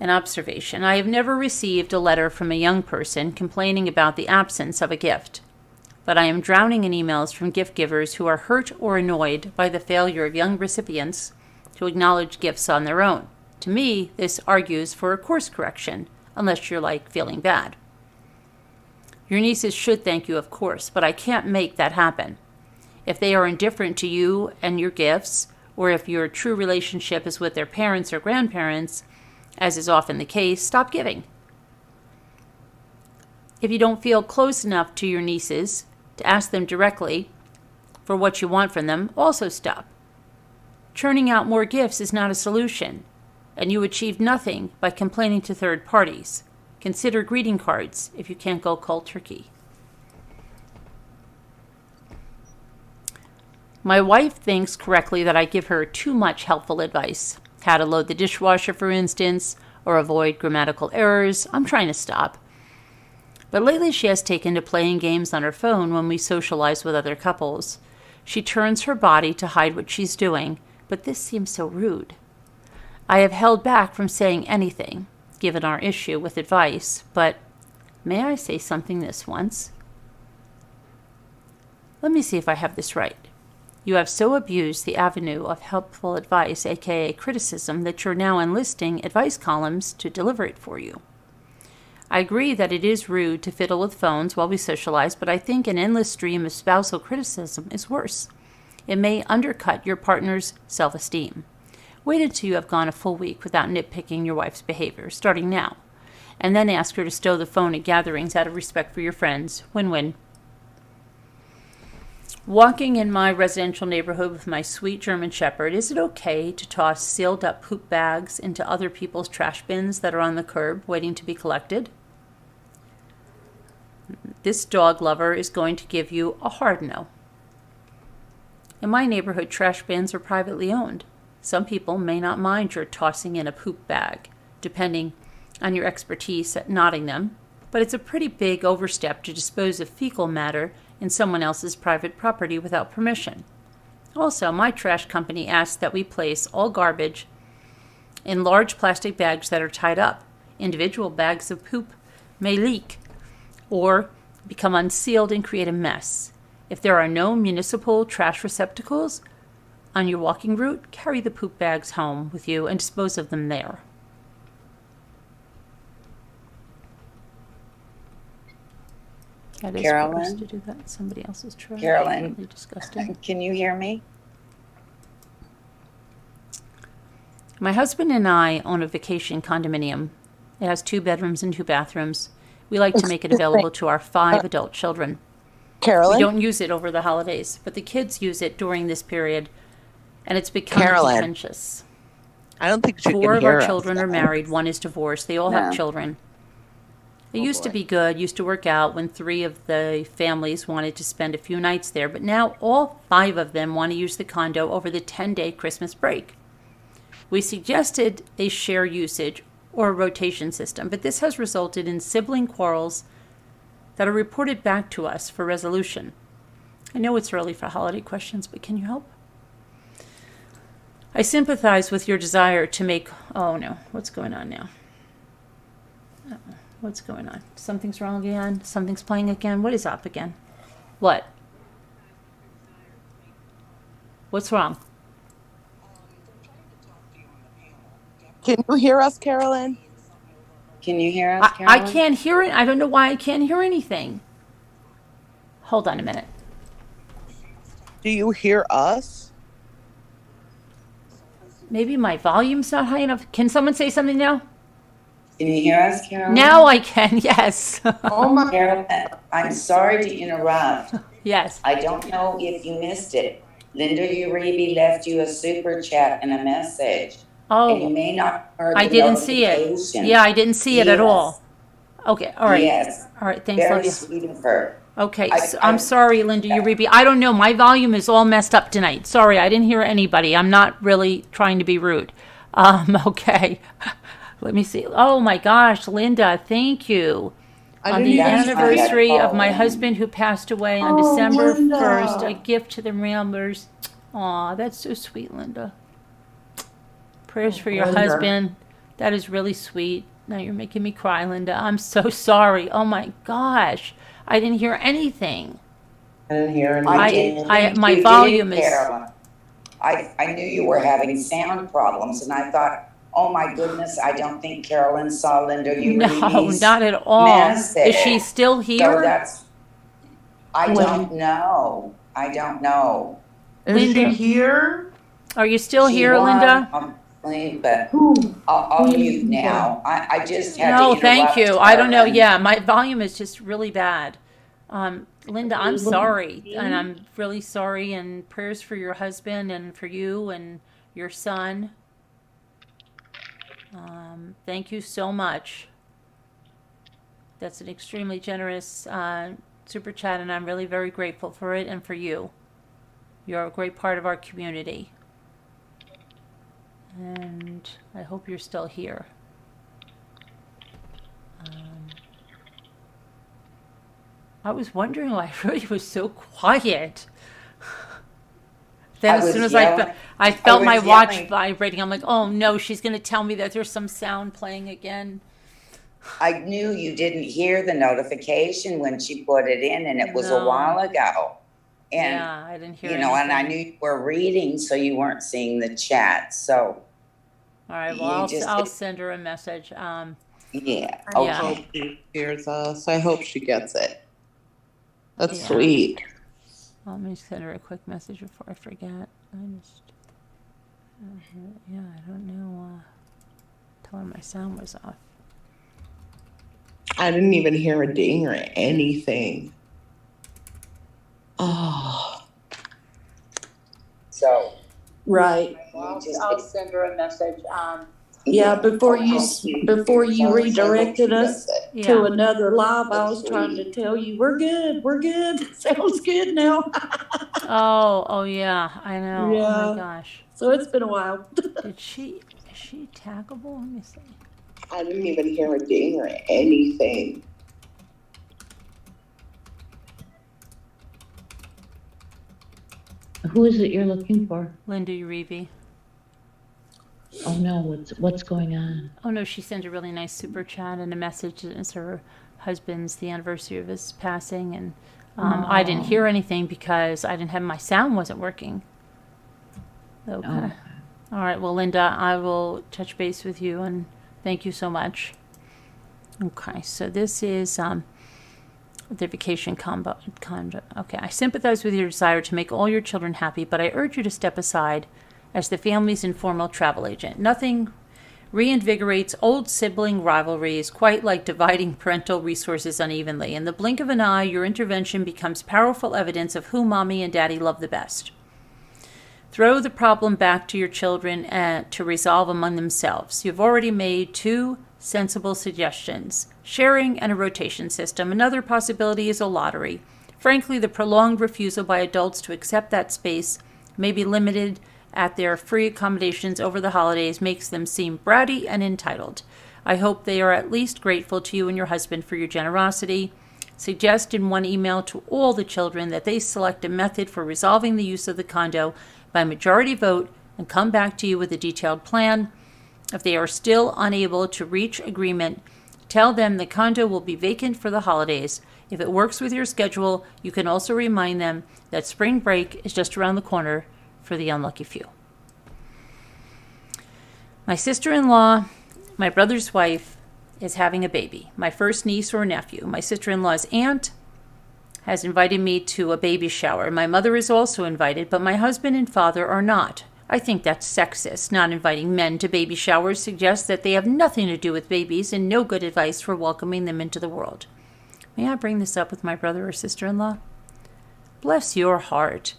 An observation. I have never received a letter from a young person complaining about the absence of a gift, but I am drowning in emails from gift givers who are hurt or annoyed by the failure of young recipients to acknowledge gifts on their own. To me, this argues for a course correction, unless you're like feeling bad. Your nieces should thank you, of course, but I can't make that happen. If they are indifferent to you and your gifts, or if your true relationship is with their parents or grandparents, as is often the case, stop giving. If you don't feel close enough to your nieces to ask them directly for what you want from them, also stop. Churning out more gifts is not a solution, and you achieve nothing by complaining to third parties. Consider greeting cards if you can't go cold turkey. My wife thinks correctly that I give her too much helpful advice. How to load the dishwasher, for instance, or avoid grammatical errors. I'm trying to stop. But lately she has taken to playing games on her phone when we socialize with other couples. She turns her body to hide what she's doing, but this seems so rude. I have held back from saying anything, given our issue with advice, but may I say something this once? Let me see if I have this right. You have so abused the avenue of helpful advice, aka criticism, that you're now enlisting advice columns to deliver it for you. I agree that it is rude to fiddle with phones while we socialize, but I think an endless stream of spousal criticism is worse. It may undercut your partner's self-esteem. Wait until you have gone a full week without nitpicking your wife's behavior, starting now, and then ask her to stow the phone at gatherings out of respect for your friends. Win-win. Walking in my residential neighborhood with my sweet German Shepherd, is it okay to toss sealed up poop bags into other people's trash bins that are on the curb waiting to be collected? This dog lover is going to give you a hard no. In my neighborhood, trash bins are privately owned. Some people may not mind your tossing in a poop bag, depending on your expertise at knotting them, but it's a pretty big overstep to dispose of fecal matter in someone else's private property without permission. Also, my trash company asks that we place all garbage in large plastic bags that are tied up. Individual bags of poop may leak or become unsealed and create a mess. If there are no municipal trash receptacles on your walking route, carry the poop bags home with you and dispose of them there. That is
Carolyn?
gross to do that. Somebody else's trash.
Carolyn?
Really disgusting.
Can you hear me?
My husband and I own a vacation condominium. It has 2 bedrooms and 2 bathrooms. We like to make it available to our 5 adult children.
Carolyn?
We don't use it over the holidays, but the kids use it during this period, and it's become
Carolyn,
contentious.
I don't think you
4
can
of
hear
our
us.
children are married. 1 is divorced. They all
No.
have children. It used to
boy.
be good, used to work out when 3 of the families wanted to spend a few nights there, but now all 5 of them want to use the condo over the 10-day Christmas break. We suggested they share usage or a rotation system, but this has resulted in sibling quarrels that are reported back to us for resolution. I know it's early for holiday questions, but can you help? I sympathize with your desire to make... Oh, no. What's going on now? What's going on? Something's wrong again? Something's playing again? What is up again? What? What's wrong?
Can you hear us, Carolyn?
Can you hear us,
I
Carolyn?
can't hear it. I don't know why I can't hear anything. Hold on a minute.
Do you hear us?
Maybe my volume's not high enough. Can someone say something now?
Can you hear us, Carolyn?
Now I can, yes.
Oh my. Carolyn, I'm sorry to interrupt.
Yes.
I don't know if you missed it. Linda Uribe left you a super chat and a message. And you
Oh,
may not have heard
I
the
didn't see it.
notification.
Yeah, I didn't see it at
Yes.
all. Okay, all right.
Yes.
All right, thanks,
Very
love you.
sweet of her.
Okay,
I-
I'm
I-
sorry, Linda Uribe. I don't know. My volume is all messed up tonight. Sorry, I didn't hear anybody. I'm not really trying to be rude. Okay. Let me see. Oh my gosh, Linda, thank you. On the
didn't see
anniversary
that.
of my
Oh.
husband who passed away on December 1st, a gift to the Ramblers. Aw, that's so sweet, Linda. Prayers for your husband. That is really sweet. Now you're making me cry, Linda. I'm so sorry. Oh my gosh. I didn't hear anything.
I didn't hear
I-
anything.
my
You did,
volume is-
Carolyn. I knew you were having sound problems, and I thought, oh my goodness, I don't think Carolyn saw Linda Uribe's.
No, not at all.
message.
Is she still
So
here?
that's, I don't know. I don't know.
Is
Linda-
she here?
Are you still
She
here,
was
Linda?
on plane, but I'll mute now. I just had to
No,
interrupt.
thank you. I don't know.
Carolyn.
Yeah, my volume is just really bad. Linda, I'm sorry. And I'm really sorry. And prayers for your husband and for you and your son. Thank you so much. That's an extremely generous super chat, and I'm really very grateful for it and for you. You're a great part of our community. And I hope you're still here. I was wondering why everybody was so quiet. Then
I
as
was
soon as
yelling-
I felt my
was
watch
yelling.
vibrating, I'm like, oh no, she's going to tell me that there's some sound playing again.
I knew you didn't hear the notification when she put it in, and it was
No.
a while ago. And,
Yeah, I didn't hear
you know, and I
anything.
knew you were reading, so you weren't seeing the chat. So,
All right,
you
well,
just-
I'll send her a message.
yeah.
Yeah.
I
Okay.
hope she hears us. I hope she gets it. That's
Yeah.
sweet.
Let me send her a quick message before I forget. Yeah, I don't know. Tell her my sound was off.
I didn't even hear a ding or anything. Oh,
So,
Right.
I'll send her a message.
Yeah, before you redirected us
Yeah.
to another live, I was trying to tell you, we're good. Sounds good now.
Oh, yeah, I know. Oh
Yeah.
my gosh.
So it's been a while.
Is she taggable? Let me see.
I didn't even hear a ding or anything.
Who is it you're looking for?
Linda Uribe.
Oh no, what's going on?
Oh no, she sent a really nice super chat and a message. It's her husband's, the anniversary of his passing, and I didn't hear anything because I didn't have my sound wasn't working. Okay.
Oh.
All right. Well, Linda, I will touch base with you, and thank you so much. Okay. So this is the vacation combo. Okay. I sympathize with your desire to make all your children happy, but I urge you to step aside as the family's informal travel agent. Nothing reinvigorates old sibling rivalries quite like dividing parental resources unevenly. In the blink of an eye, your intervention becomes powerful evidence of who mommy and daddy love the best. Throw the problem back to your children to resolve among themselves. You've already made two sensible suggestions: sharing and a rotation system. Another possibility is a lottery. Frankly, the prolonged refusal by adults to accept that space may be limited at their free accommodations over the holidays makes them seem bratty and entitled. I hope they are at least grateful to you and your husband for your generosity. Suggest in one email to all the children that they select a method for resolving the use of the condo by majority vote and come back to you with a detailed plan. If they are still unable to reach agreement, Tell them the condo will be vacant for the holidays. If it works with your schedule, you can also remind them that spring break is just around the corner for the unlucky few. My sister-in-law, my brother's wife, is having a baby. My first niece or nephew. My sister-in-law's aunt has invited me to a baby shower. My mother is also invited, but my husband and father are not. I think that's sexist. Not inviting men to baby showers suggests that they have nothing to do with babies and no good advice for welcoming them into the world. May I bring this up with my brother or sister-in-law? Bless your heart.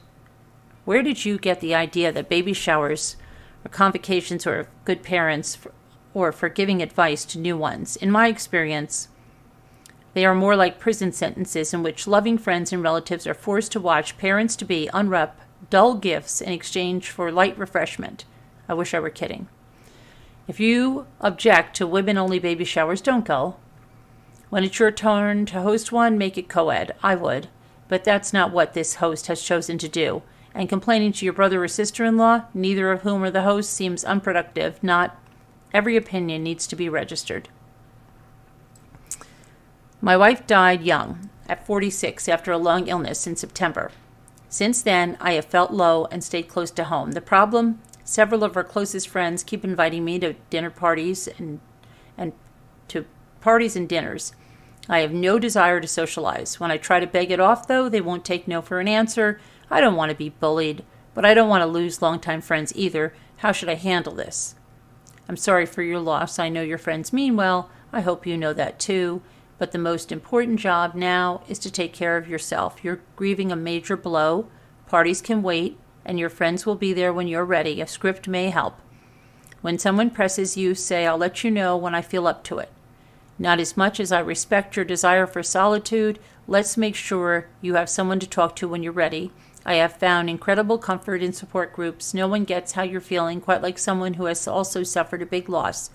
Where did you get the idea that baby showers or convocations or good parents or for giving advice to new ones? In my experience, they are more like prison sentences in which loving friends and relatives are forced to watch parents-to-be unwrap dull gifts in exchange for light refreshment. I wish I were kidding. If you object to women-only baby showers, don't go. When it's your turn to host one, make it co-ed. I would. But that's not what this host has chosen to do. And complaining to your brother or sister-in-law, neither of whom are the host, seems unproductive. Not every opinion needs to be registered. My wife died young, at 46, after a long illness in September. Since then, I have felt low and stayed close to home. The problem? Several of our closest friends keep inviting me to dinner parties and to parties and dinners. I have no desire to socialize. When I try to beg it off, though, they won't take no for an answer. I don't want to be bullied, but I don't want to lose longtime friends either. How should I handle this? I'm sorry for your loss. I know your friends mean well. I hope you know that too. But the most important job now is to take care of yourself. You're grieving a major blow. Parties can wait, and your friends will be there when you're ready. A script may help. When someone presses you, say, I'll let you know when I feel up to it. Not as much as I respect your desire for solitude, let's make sure you have someone to talk to when you're ready. I have found incredible comfort in support groups. No one gets how you're feeling, quite like someone who has also suffered a big loss.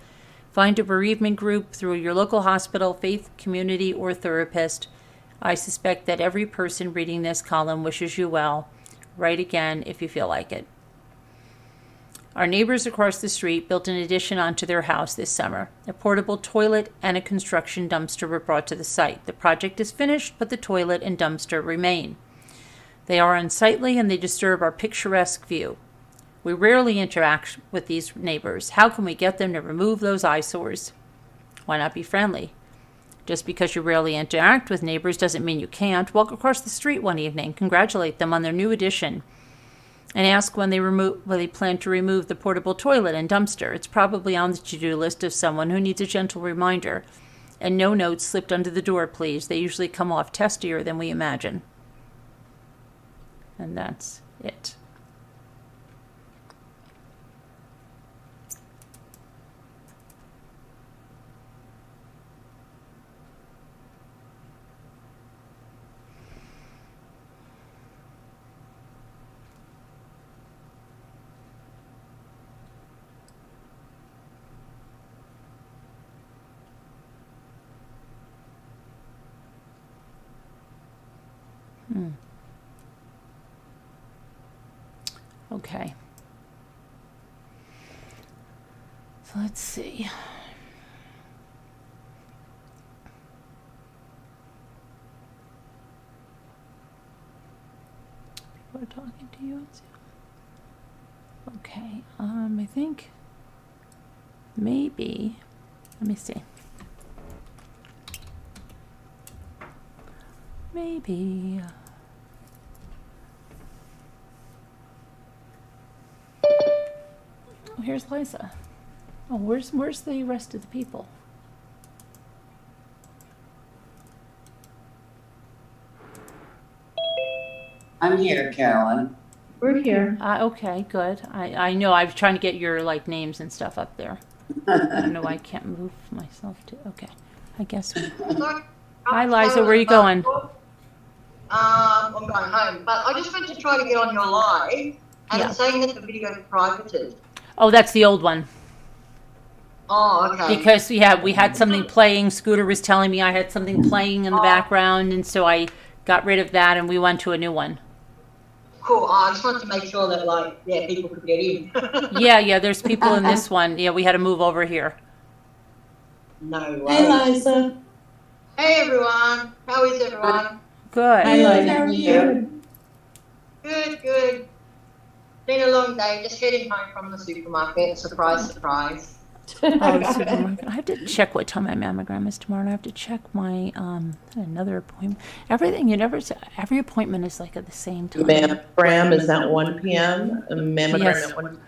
Find a bereavement group through your local hospital, faith community, or therapist. I suspect that every person reading this column wishes you well. Write again if you feel like it. Our neighbors across the street built an addition onto their house this summer. A portable toilet and a construction dumpster were brought to the site. The project is finished, but the toilet and dumpster remain. They are unsightly and they disturb our picturesque view. We rarely interact with these neighbors. How can we get them to remove those eyesores? Why not be friendly? Just because you rarely interact with neighbors doesn't mean you can't. Walk across the street one evening, congratulate them on their new addition, and ask when they plan to remove the portable toilet and dumpster. It's probably on the to-do list of someone who needs a gentle reminder. And no notes slipped under the door, please. They usually come off testier than we imagine. And that's it. Okay. So let's see. People are talking to you. Okay. I think maybe. Let me see. Maybe. Oh, here's Liza. Oh, where's the rest of the people?
I'm here, Carolyn.
We're here.
Okay, good. I know I was trying to get your names and stuff up there. I don't know why I can't move myself to. Okay, I guess. Hi, Liza. Where are you going?
I'm going home, but I just went to try to get on your live, and
Yeah.
it's saying that the video is privated.
Oh, that's the old one.
Oh, okay.
Because we had something playing. Scooter was telling me I had something playing in the background, and so I got rid of that, and we went to a new one.
Cool. I just wanted to make sure that, people could get in.
Yeah, there's people in this one. Yeah, we had to move over here.
No
Hey,
way.
Liza.
Hey everyone, how is everyone?
Good.
Hi, Liza. How are you?
Good, good. Been a long day, just heading home from the supermarket. Surprise, surprise.
Oh, the supermarket. I have to check what time my mammogram is tomorrow. And I have to check my another appointment. Everything you never say. Every appointment is like at the same time.
Mammogram is at 1 p.m. Mammogram
Yes.
at 1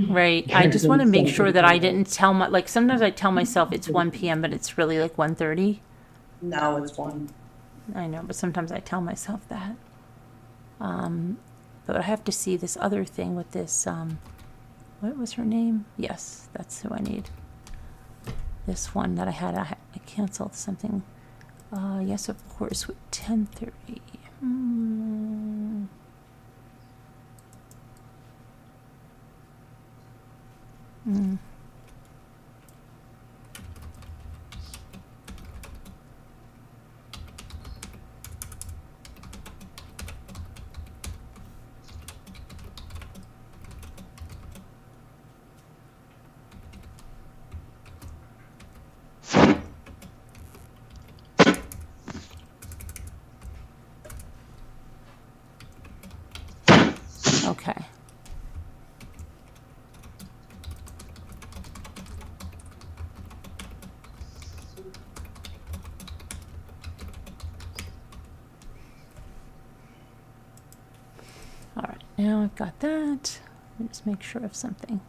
Right. I just want to make sure that I didn't tell my, like, sometimes I tell myself it's 1 p.m., but it's really like 1:30.
No, it's 1.
I know, but sometimes I tell myself that. But I have to see this other thing with this, what was her name? Yes, that's who I need. This one that I canceled something. Yes, of course, with 10:30. Okay. All right, now I've got that. Let me just make sure of something.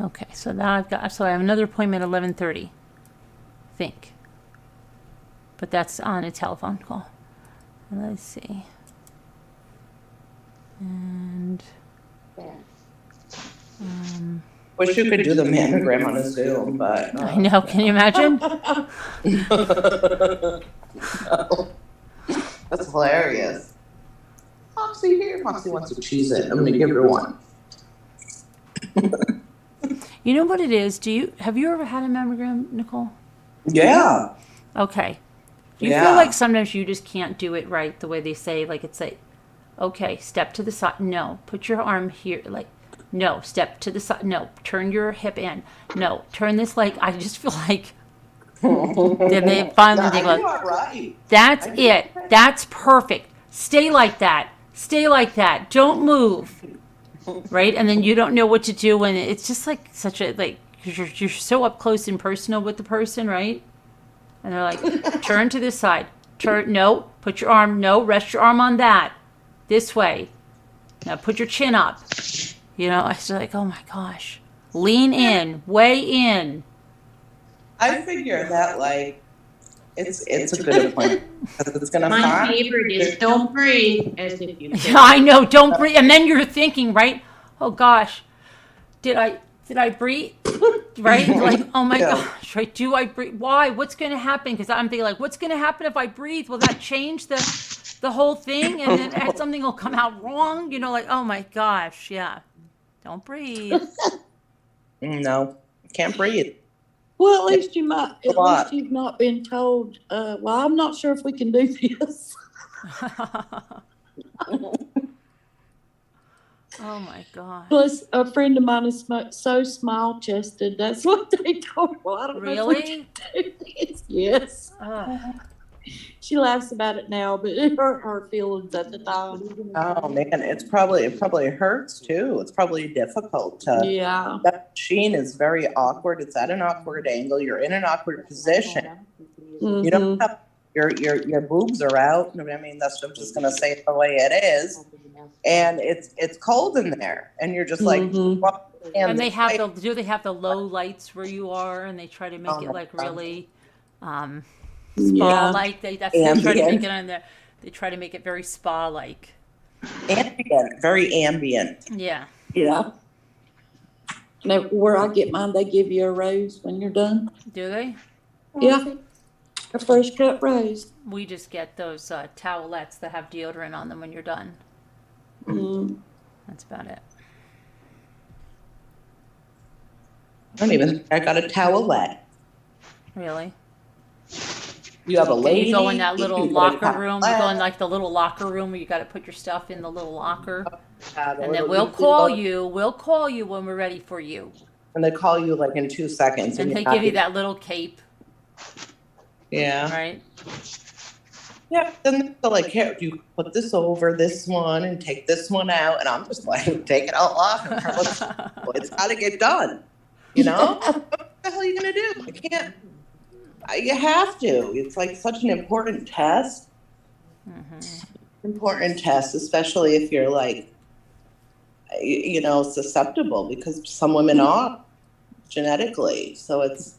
Okay, so now I've got, so I have another appointment at 11:30, I think. But that's on a telephone call. And let's see. And,
Wish you could do the mammogram on a Zoom, but
I know, can you imagine?
No. That's hilarious. Foxy here. Foxy wants to cheese it. I'm gonna give her one.
You know what it is? Have you ever had a mammogram, Nicole?
Yeah.
Okay. Do you
Yeah.
feel like sometimes you just can't do it right the way they say, like it's like, okay, step to the side. No, put your arm here. Like, no, step to the side. No, turn your hip in. No, turn this leg. I just feel like then they finally they
I
go,
do all right.
that's it. That's perfect. Stay like that. Stay like that. Don't move. Right? And then you don't know what to do. And it's just like such a, like, you're so up close and personal with the person, right? And they're like, turn to this side. Turn, no, put your arm, no, rest your arm on that. This way. Now put your chin up. You know, I was like, oh my gosh. Lean in, way in.
I figure that like it's a good appointment because it's gonna
My
find.
favorite is don't breathe as if you
Yeah, I know, don't breathe. And then you're thinking, right? Oh gosh, did I breathe? Right? Like, oh my
Yeah.
gosh, right? Do I breathe? Why? What's going to happen? Because I'm thinking, like, what's going to happen if I breathe? Will that change the whole thing? And then something will come out wrong? You know, like, oh my gosh, yeah. Don't breathe.
No, can't breathe.
Well, at least you might,
A
at
lot.
least you've not been told, well, I'm not sure if we can do this.
Oh my gosh.
Plus, a friend of mine is so smile chested. That's what they told her. Well, I don't know if we
Really?
can do this. Yes. She laughs about it now, but it hurt her feelings at the time.
Oh man, it probably hurts too. It's probably difficult to.
Yeah.
That machine is very awkward. It's at an awkward angle. You're in an awkward position. You don't have your boobs are out. I mean, I'm just gonna say it the way it is. And it's cold in there, and you're just like.
And they have do they have the low lights where you are, and they try to make it like really spa-like. They try to make it on there. They try to make it very spa-like.
Ambient, very ambient.
Yeah.
Yeah. Now, where I get mine, they give you a rose when you're done.
Do they?
Yeah. A fresh cut rose.
We just get those towelettes that have deodorant on them when you're done.
Mm.
That's about it.
I don't even think I got a towelette.
Really?
You have a lady.
You go in that little
you got a
locker room. You go in
towelette.
like the little locker room where you got to put your stuff in the little locker.
Yeah, the
And then
little
we'll
detail.
call you. We'll call you when we're ready for you.
And they call you like in 2 seconds.
And
you're
they
not
give you
even-
that little cape,
Yeah.
right?
Yeah. Then they're like, here, you put this over this one and take this one out. And I'm just like, take it all off. And it's got to get done. You know? What the hell are you going to do? I can't. You have to. It's like such an important test. Important test, especially if you're like, you know, susceptible, because some women are genetically. So it's,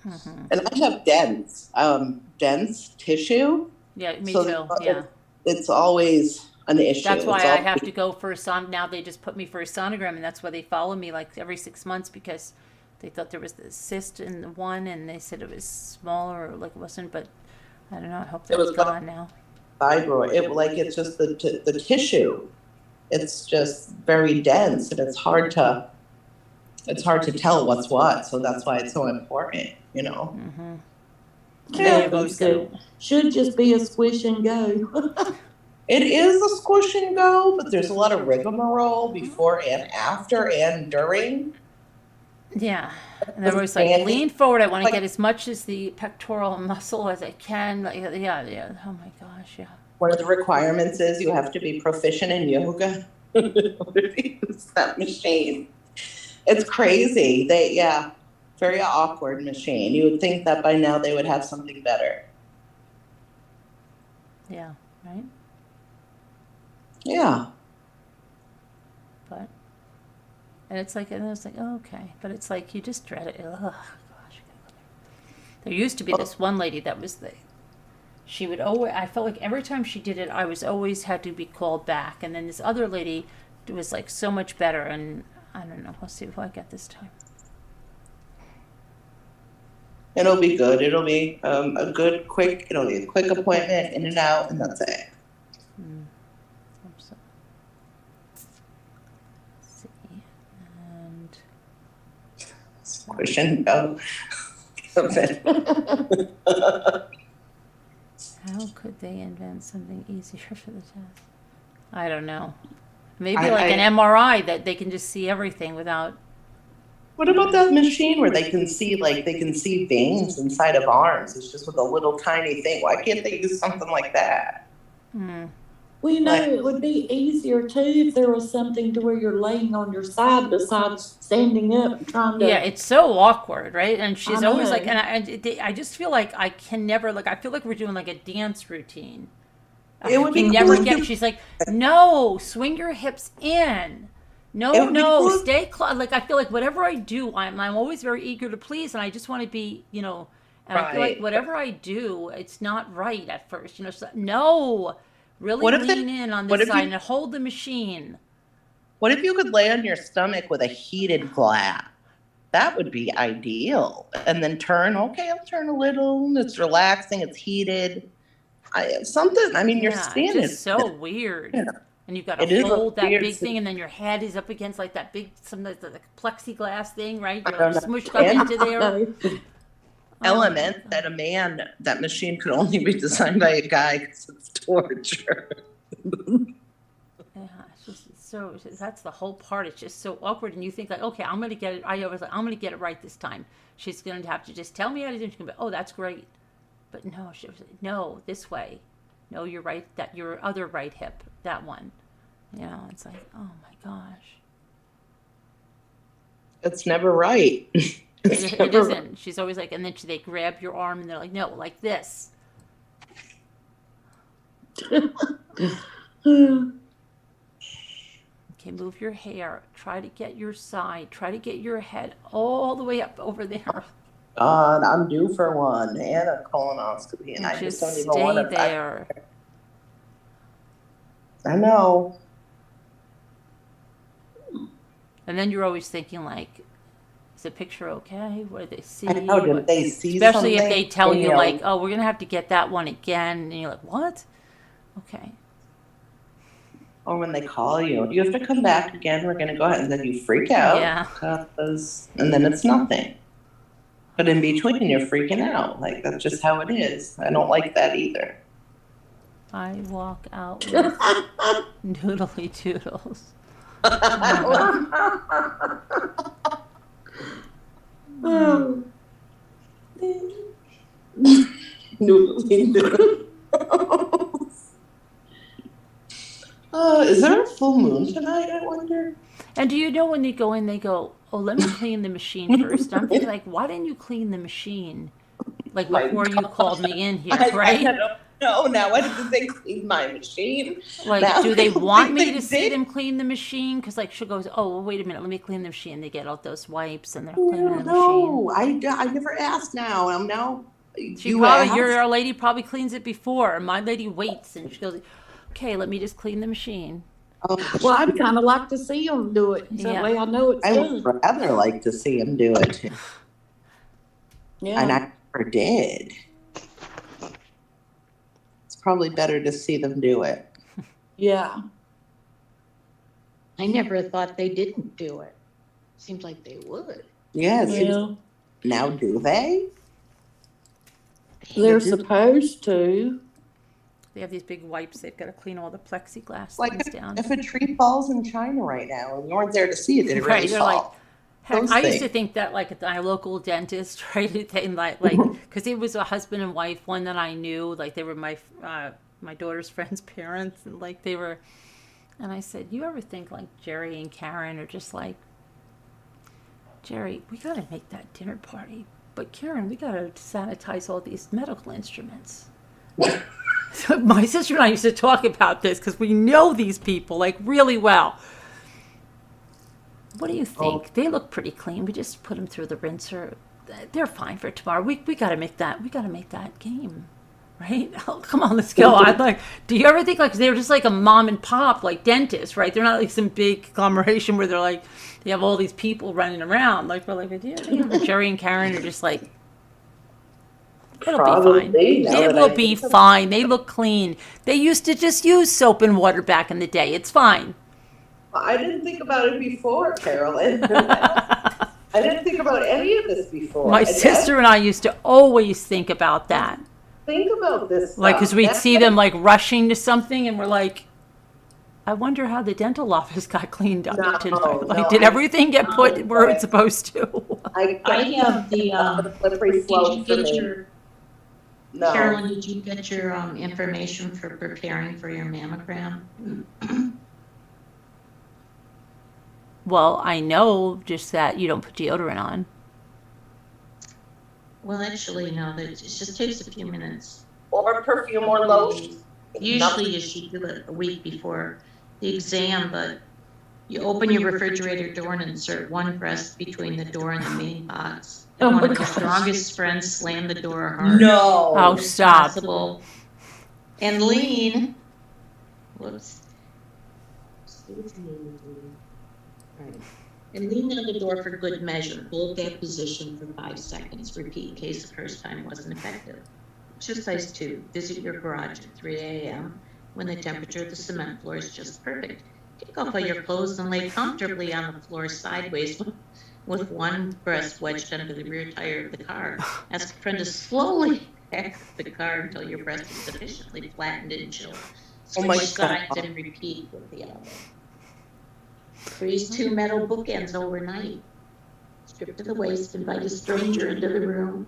and I have dense tissue.
Yeah, me
So
too. Yeah.
It's always an issue.
That's why
It's
I
al-
have to go for a son. Now they just put me for a sonogram, and that's why they follow me like every 6 months, because they thought there was this cyst in the one, and they said it was smaller, or like it wasn't. But I don't know. I hope that's
was
gone now.
Fibroid. It's just the tissue. It's just very dense, and it's hard to tell what's what. So that's why it's so important, you know.
Yeah,
you've always
so should just be a squish and go.
It is a squish and go, but there's a lot of rigmarole before and after and during.
Yeah. And they're always like, lean forward. I want to get as much as the pectoral muscle as I can. Like, yeah. Oh my gosh, yeah.
One of the requirements is you have to be proficient in yoga in order to use that machine. It's crazy. Very awkward machine. You would think that by now they would have something better.
Yeah, right?
Yeah.
But, and it's like, oh, okay. But it's like, you just dread it. Oh, gosh. I gotta go there. There used to be this one lady that was she would always, I felt like every time she did it, I was always had to be called back. And then this other lady was like so much better. And I don't know. We'll see who I get this time.
It'll be good. It'll be it'll be a quick appointment, in and out, and that's it.
Hope so. Let's see. And
Squish and go.
how could they invent something easier for the test? I don't know. Maybe
I-
like an MRI that they can just see everything without.
What about that machine where they can see veins inside of arms? It's just with a little tiny thing. Why can't they use something like that?
Well, you know, it would be easier too if there was something to where you're laying on your side besides standing up and trying to.
Yeah, it's so awkward, right? And she's
I
always
know.
like, and I just feel like I can never, like, I feel like we're doing like a dance routine.
It would be
never
cool
get.
if-
She's like, no, swing your hips in.
It
No,
would be cool if-
stay close. Like, I feel like whatever I do, I'm always very eager to please, and I just want to be, you know. And I feel like
Right.
whatever I do, it's not right at first, you know. So, no, really
What if
lean in on
what
this
if
side
you-
and hold the machine.
What if you could lay on your stomach with a heated glass? That would be ideal. And then turn. Okay, I'll turn a little. It's relaxing. It's heated. You're
Yeah,
standing.
it's just so weird.
Yeah.
And you've got
It is
to
a
hold that
weird
big thing, and then your head is up against like that big, the plexiglass thing, right?
I
You're
don't
like smushed up
understand.
into there.
No.
Element that machine could only be designed by a guy because it's torture.
Yeah, that's the whole part. It's just so awkward, and you think like, okay, I'm gonna get it. I always like, I'm gonna get it right this time. She's gonna have to just tell me how to do it. She's gonna be, oh, that's great. But no, she was like, no, this way. No, you're right. That your other right hip, that one. You know, it's like, oh my gosh.
It's never right.
It isn't. She's always like, and then they grab your arm and they're like, no, like this. Okay, move your hair. Try to get your side. Try to get your head all the way up over there.
God, I'm due for one and a colonoscopy, and I
just
just don't even
stay
want to.
there.
I know.
And then you're always thinking like, Is the picture okay? What do they see?
I know, did they see
Especially if
something?
they tell
And
you
you're
like, oh, we're gonna have to get that one again, and you're like, what? Okay.
Or when they call you, you have to come back again, we're gonna go ahead, and then you freak out.
Yeah.
And then it's nothing. But in between, you're freaking out. Like, that's just how it is. I don't like that either.
I walk out with noodly doodles.
Is there a full moon tonight, I wonder?
And do you know when they go in, they go, oh, let me clean the machine first. I'm thinking, like, why didn't you clean the machine, like, before you called me in here, right?
I don't know. Now, why did they clean my machine?
Like,
Now
do they
I don't
want
think
me
they
to see
did.
them clean the machine? Because, like, she goes, oh, well, wait a minute, let me clean the machine. They get out those wipes and they're cleaning the machine.
No, I never asked now. Now,
She
you
probably,
asked.
your lady probably cleans it before. My lady waits and she goes, okay, let me just clean the machine.
Oh,
Well, I'd kind of like to see them do it. So
Yeah.
that way I know it's
I
done.
would rather like to see him do it, and
Yeah.
I never did. It's probably better to see them do it.
Yeah.
I never thought they didn't do it. Seems like they would.
Yeah, it seems-
Well,
now do they?
they're supposed to.
They have these big wipes. They've got to clean all the plexiglass
Like
things down.
if a tree falls in China right now and you weren't there to see it, did it really
Right, they're
fall?
Heck,
Those
I used to
things.
think that like at my local dentist, right? They like because it was a husband and wife, one that I knew, like they were my daughter's friend's parents, and like they were. And I said, you ever think like Jerry and Karen are just like, Jerry, we got to make that dinner party, but Karen, we got to sanitize all these medical instruments. So my sister and I used to talk about this because we know these people like really well. What do you think? They look pretty clean. We just put them through the rinser. They're fine for tomorrow. We got to make that. We got to make that game, right? Oh, come on, let's go. I'd like. Do you ever think like they were just like a mom and pop like dentist, right? They're not like some big conglomeration where they're like they have all these people running around. Like we're like, Jerry and Karen are just like. It'll
Probably,
be fine.
now
It
that
will
I
be
think of it.
fine. They look clean. They used to just use soap and water back in the day. It's fine.
I didn't think about it before, Carolyn. I didn't think about any of this before.
My
I
sister and I used to always think about that.
think about this
Like,
stuff.
because we'd
That's
see them like rushing to something and we're like, I wonder how the dental office got cleaned up
No,
tonight. Like,
no,
did everything get put where it's supposed to?
I have the,
slippery
did
slope
you
for
get
me.
your,
No.
Carolyn, did you get your information for preparing for your mammogram?
Well, I know just that you don't put deodorant on.
Well, actually, no, that it just takes a few minutes.
Or perfume or lotion.
Usually you should do it a week before the exam, but you open your refrigerator door and insert one breast between the door and the main box.
Oh
And
my
one of your
gosh.
strongest friends slam the door hard.
No.
Oh,
as
stop.
possible. And lean. Whoops. And lean on the door for good measure. Hold that position for 5 seconds. Repeat in case the first time wasn't effective. Exercise 2. Visit your garage at 3 a.m. when the temperature of the cement floor is just perfect. Take off all your clothes and lay comfortably on the floor sideways with one breast wedged under the rear tire of the car. Ask a friend to slowly back the car until your breast is sufficiently flattened and chilled.
Oh my
Switch sides
God.
and repeat with the elbow. Freeze 2 metal bookends overnight. Strip to the waist, invite a stranger into the room.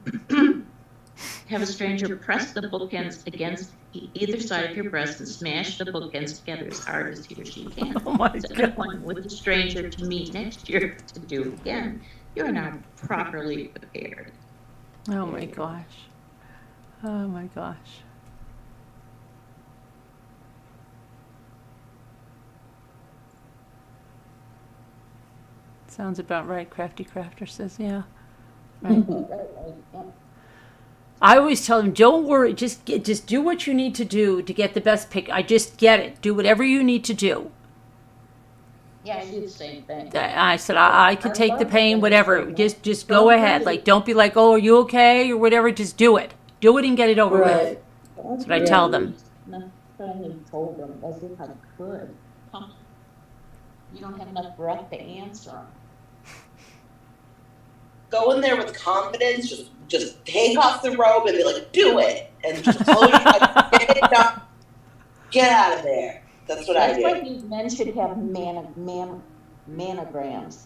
Have a stranger press the bookends against either side of your breast and smash the bookends together as hard as he or she can.
Oh my
Set an
God.
appointment with the stranger to meet next year to do it again. You are now properly prepared.
Oh my gosh. Oh my gosh. Sounds about right, Crafty Crafter says, yeah. Right. I always tell them, don't worry, just do what you need to do to get the best pick. I just get it. Do whatever you need to do.
Yeah, I do the same thing.
I said, I could take the pain, whatever. Just go ahead. Like, don't be like, oh, are you okay? Or whatever. Just do it. Do it and get it over with.
Right.
That's what I tell them.
I finally told them as if I could. You don't have enough breath to answer them.
Go in there with confidence, just take off the robe and be like, do it. And just close your eyes, get it done. Get out of there. That's what I do.
That's why these men should have manograms.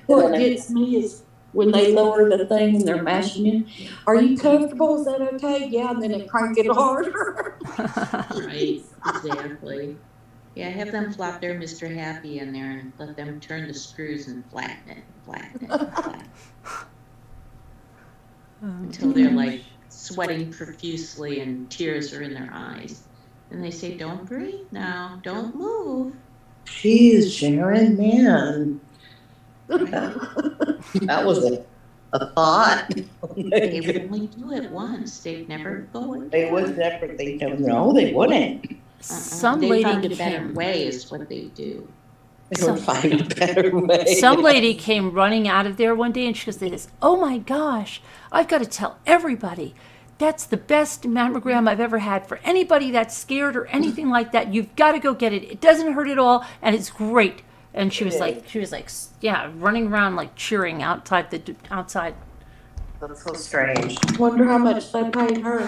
What gets me is when they lower the thing and they're mashing it. Are you comfortable? Is that okay? Yeah, and then it crank it harder.
Right, exactly. Yeah, have them flop their Mr. Happy in there and let them turn the screws and flatten it. Until they're like sweating profusely and tears are in their eyes. And they say, don't breathe now, don't move.
Jeez, Sharon, man.
Right?
That was a thought.
They would only do it once. They'd never go again.
They would never, they don't know, they wouldn't.
Some
They
lady
found a better
came.
way is what they do.
They would find a better way.
Some lady came running out of there one day and she goes, this, oh my gosh, I've got to tell everybody. That's the best mammogram I've ever had. For anybody that's scared or anything like that, you've got to go get it. It doesn't hurt at all, and it's great. And she was like, yeah, running around like cheering outside.
That's so strange.
Wonder how much they paid her.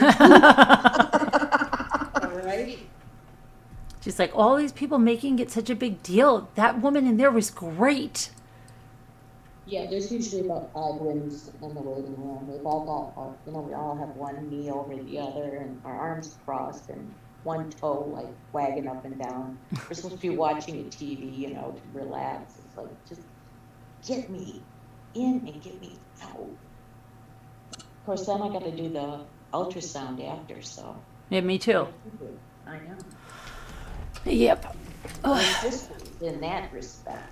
Right?
She's like, all these people making it such a big deal. That woman in there was great.
Yeah, there's usually about 5 women in the waiting room. We've all got, we all have one knee over the other and our arms crossed and one toe like wagging up and down. We're supposed to be watching a TV, to relax. It's like, just get me in and get me out. Of course, then I got to do the ultrasound after, so.
Yeah, me too.
I know.
Yep.
This was in that respect.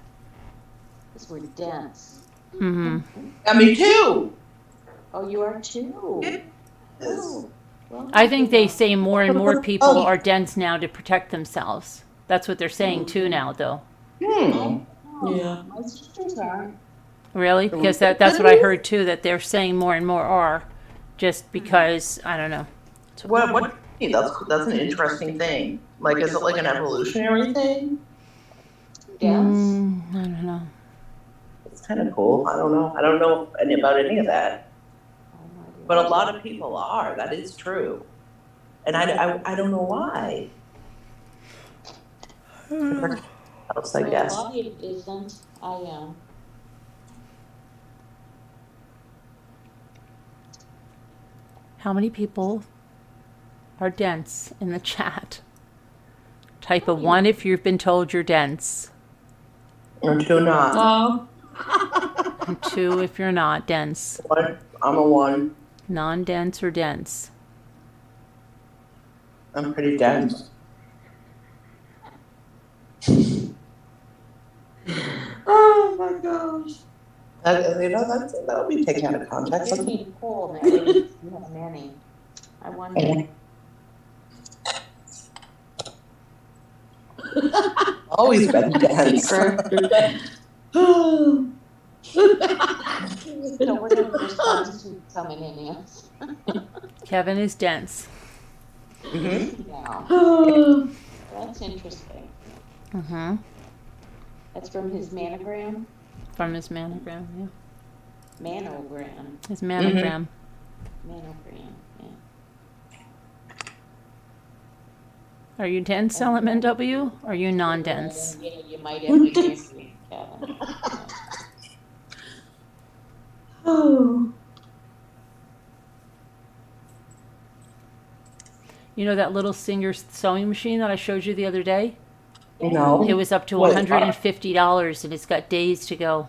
Because we're dense.
Mm-hmm.
Me too.
Oh, you are too?
Yes.
Oh, well,
I think they say more and more people are dense now to protect themselves. That's what they're saying too now, though.
Hmm.
Yeah.
My sisters aren't.
Really? Because that's what I heard too, that they're saying more and more are, just because, I don't know.
What? That's an interesting thing. Like, is it like an evolutionary thing?
Yes.
I don't know.
It's kind of cool. I don't know. I don't know about any of that. But a lot of people are. That is true. And I don't know why. Else, I guess.
A lot of it isn't. I am.
How many people are dense in the chat? Type a 1 if you've been told you're dense.
Or 2 not.
Oh.
And 2 if you're not dense.
1. I'm a 1.
Non-dense or dense.
I'm pretty dense.
Oh my gosh.
That'll be taken out of context.
It's being cool, man. You have many. I wonder.
Always been dense.
So we're going to respond to coming in, yes.
Kevin is dense.
Mm-hmm.
Yeah.
Oh.
That's interesting.
Mm-hmm.
That's from his manogram?
From his manogram, yeah.
Manogram.
His manogram.
Manogram, yeah.
Are you dense, LMNW? Or are you non-dense?
You might have to answer me, Kevin.
Oh.
You know that little Singer sewing machine that I showed you the other day?
No.
It was up to
What?
$150 and it's got days to go.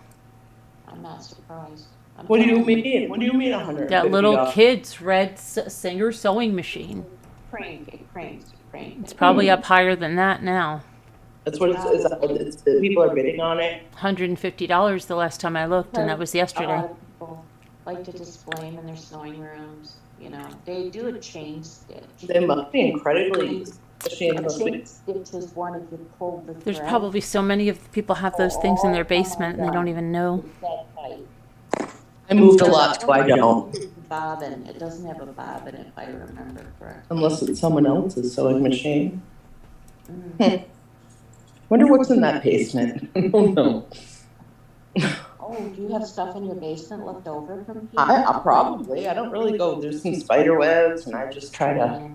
I'm not surprised.
What do you mean? What do you mean $150?
That little kid's red Singer sewing machine.
Crank.
It's probably up higher than that now.
That's what it's people are bidding on it.
$150 the last time I looked, and that was
A
yesterday.
lot of people like to display them in their sewing rooms. They do a chain stitch.
They must be incredibly Is she in the suite?
Stitches one if you pull the
There's
thread.
probably so many of the people have those things in their basement and they don't even know.
It's that tight.
I moved a lot, so I don't.
Bobbin. It doesn't have a bobbin if I remember correctly.
Unless it's someone else's sewing machine. Wonder what's in that basement. I don't know.
Oh, do you have stuff in your basement left over from people?
I probably. I don't really go. There's some spider webs, and I just try to.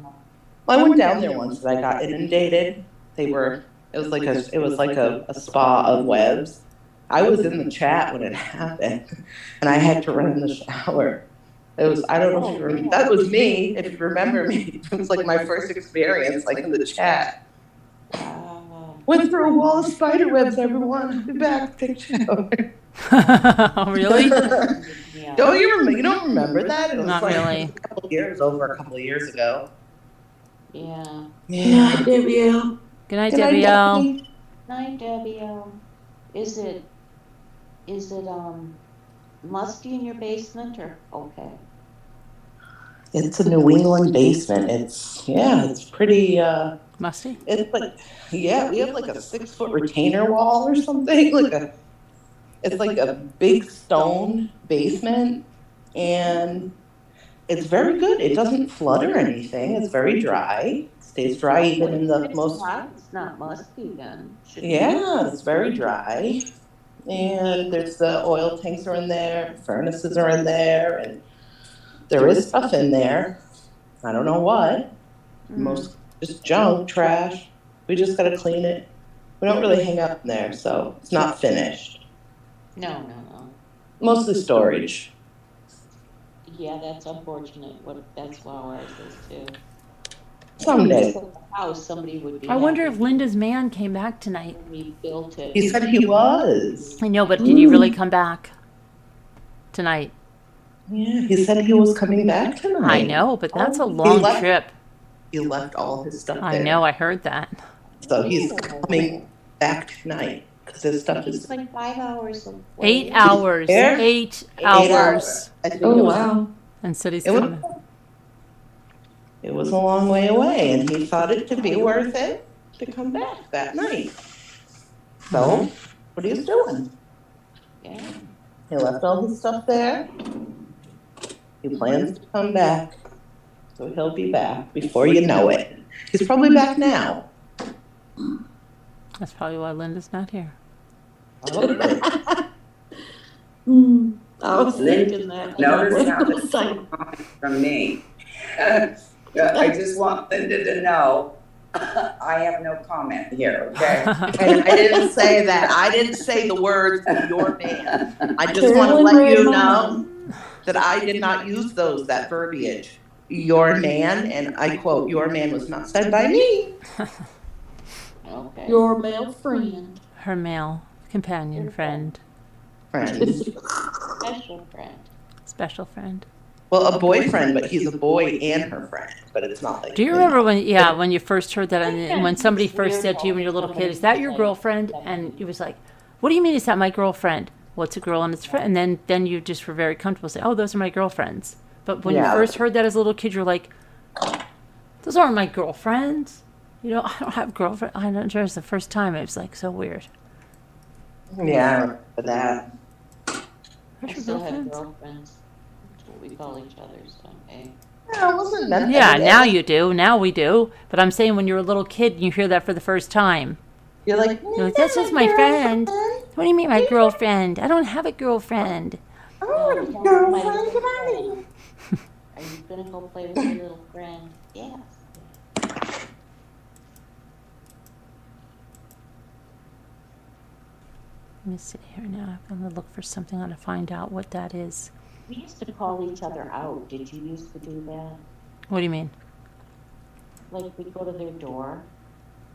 Well, I went down there once, and I got inundated. It was like a spa of webs. I was in the chat when it happened, and I had to run in the shower. I don't know if you remember. That was me. If you remember me, it was like my first experience, like in the chat. Went through a wall of spider webs, everyone. I'll be back. Take a shower.
Oh, really?
Yeah.
Don't you remember? You don't remember that? It was
Not
like
really.
a couple of years ago.
Yeah.
Yeah.
WL.
Good night,
Good night,
Debbie L.
Debbie.
Night, Debbie. Is it musty in your basement or okay?
It's a New England basement. It's pretty.
Musty?
It's like, we have like a 6-foot retainer wall or something. It's like a big stone basement, and it's very good. It doesn't flood or anything. It's very dry. It stays dry even in the most.
It's not musty then.
Yeah, it's very dry. And there's the oil tanks are in there, furnaces are in there, and there is stuff in there. I don't know what. Most just junk, trash. We just gotta clean it. We don't really hang out in there, so it's not finished.
No.
Mostly storage.
Yeah, that's unfortunate. That's how ours is too.
Someday.
House, somebody would be.
I wonder if
happy
Linda's man came back tonight.
when we built it.
He said he was.
I know, but did he really come back tonight?
Yeah, he said he was coming back tonight.
I know, but that's a long
left-
trip.
He left all his stuff there.
I know, I heard that.
So he's coming back tonight because his stuff is.
It's like 5 hours. Away.
8 hours.
There?
8
hours.
hours.
I think
Oh,
it was-
wow.
And said he's
It was-
coming.
It was a long way away, and he thought it to be worth it to come back that night. So, what he's doing?
Yeah.
He left all his stuff there. He plans to come back, so he'll be back before you know it. He's probably back now.
That's probably why Linda's not here.
Probably.
I was thinking that.
Notice how
I was
this
saying,
from me. I just want Linda to know, I have no comment here, okay?
And I didn't say that. I didn't say the words "your man." I just want to let you know that I did not use that verbiage. Your man, and I quote, "Your man" was not said by me.
Okay.
your male friend.
Her male companion, friend,
Friend.
Special friend.
special friend.
Well, a boyfriend, but he's a boy and her friend. But it's not like.
Do you remember when you first heard that, and when somebody first said to you when you were a little kid, "Is that your girlfriend?" And you was like, "What do you mean? Is that my girlfriend?" What's a girl and its friend? And then you just were very comfortable saying, "Oh, those are my girlfriends." But when you
Yeah.
first heard that as a little kid, you're like, "Those aren't my girlfriends." You know, I don't have girlfriend. I don't know. It was the first time. It was like so weird.
Yeah, I remember that.
I
Those your
still have
girlfriends?
girlfriends. That's what we call each other, so okay.
Yeah, it wasn't meant
Yeah,
that way.
now you do. Now we do. But I'm saying when you're a little kid and you hear that for the first time,
You're like,
you're like, "That's just my friend." What do you mean, my girlfriend? I don't have a girlfriend.
Oh, girlfriend, get out of here. Are you gonna go play with your little friend? Yes.
Let me see here now. I'm going to look for something on to find out what that is.
We used to call each other out. Did you used to do that?
What do you mean?
Like we'd go to their door,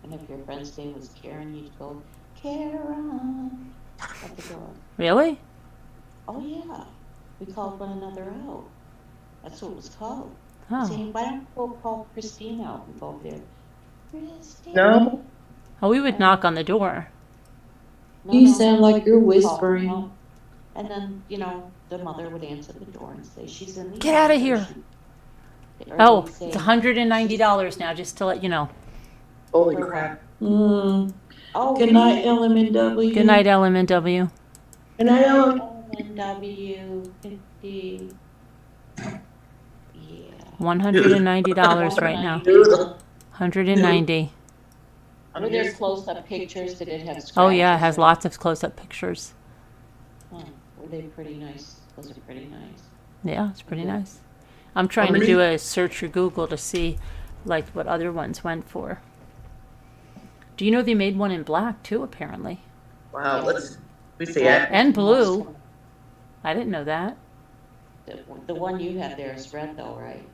and if your friend's name was Karen, you'd go, Karen, at the door.
Really?
Oh yeah, we called one another out. That's what it was called.
Oh.
Saying, why don't you go call Christine out and go over there? Christine.
no.
Oh, we would knock on the door.
You sound like you're whispering.
And then, the mother would answer the door and say, she's in the
Get outta
yard," or
here.
she- or
Oh,
they'd say,
it's $190 now, just to let you know.
Holy
For
crap.
Mm.
Oh,
Good night, LMNW.
Good night, LMNW.
And I know,
NW 50. Yeah.
$190 right now. 190.
Were there close-up pictures? Did it have scratches?
Oh yeah, it has
or-
lots of close-up pictures.
Huh. Were they pretty nice? Those are pretty nice.
Yeah, it's pretty nice. I'm trying to do a search through Google to see like what other ones went for. Do you know they made one in black too, apparently?
wow, we see it.
And blue. I didn't know that.
The one you have there is red though, right?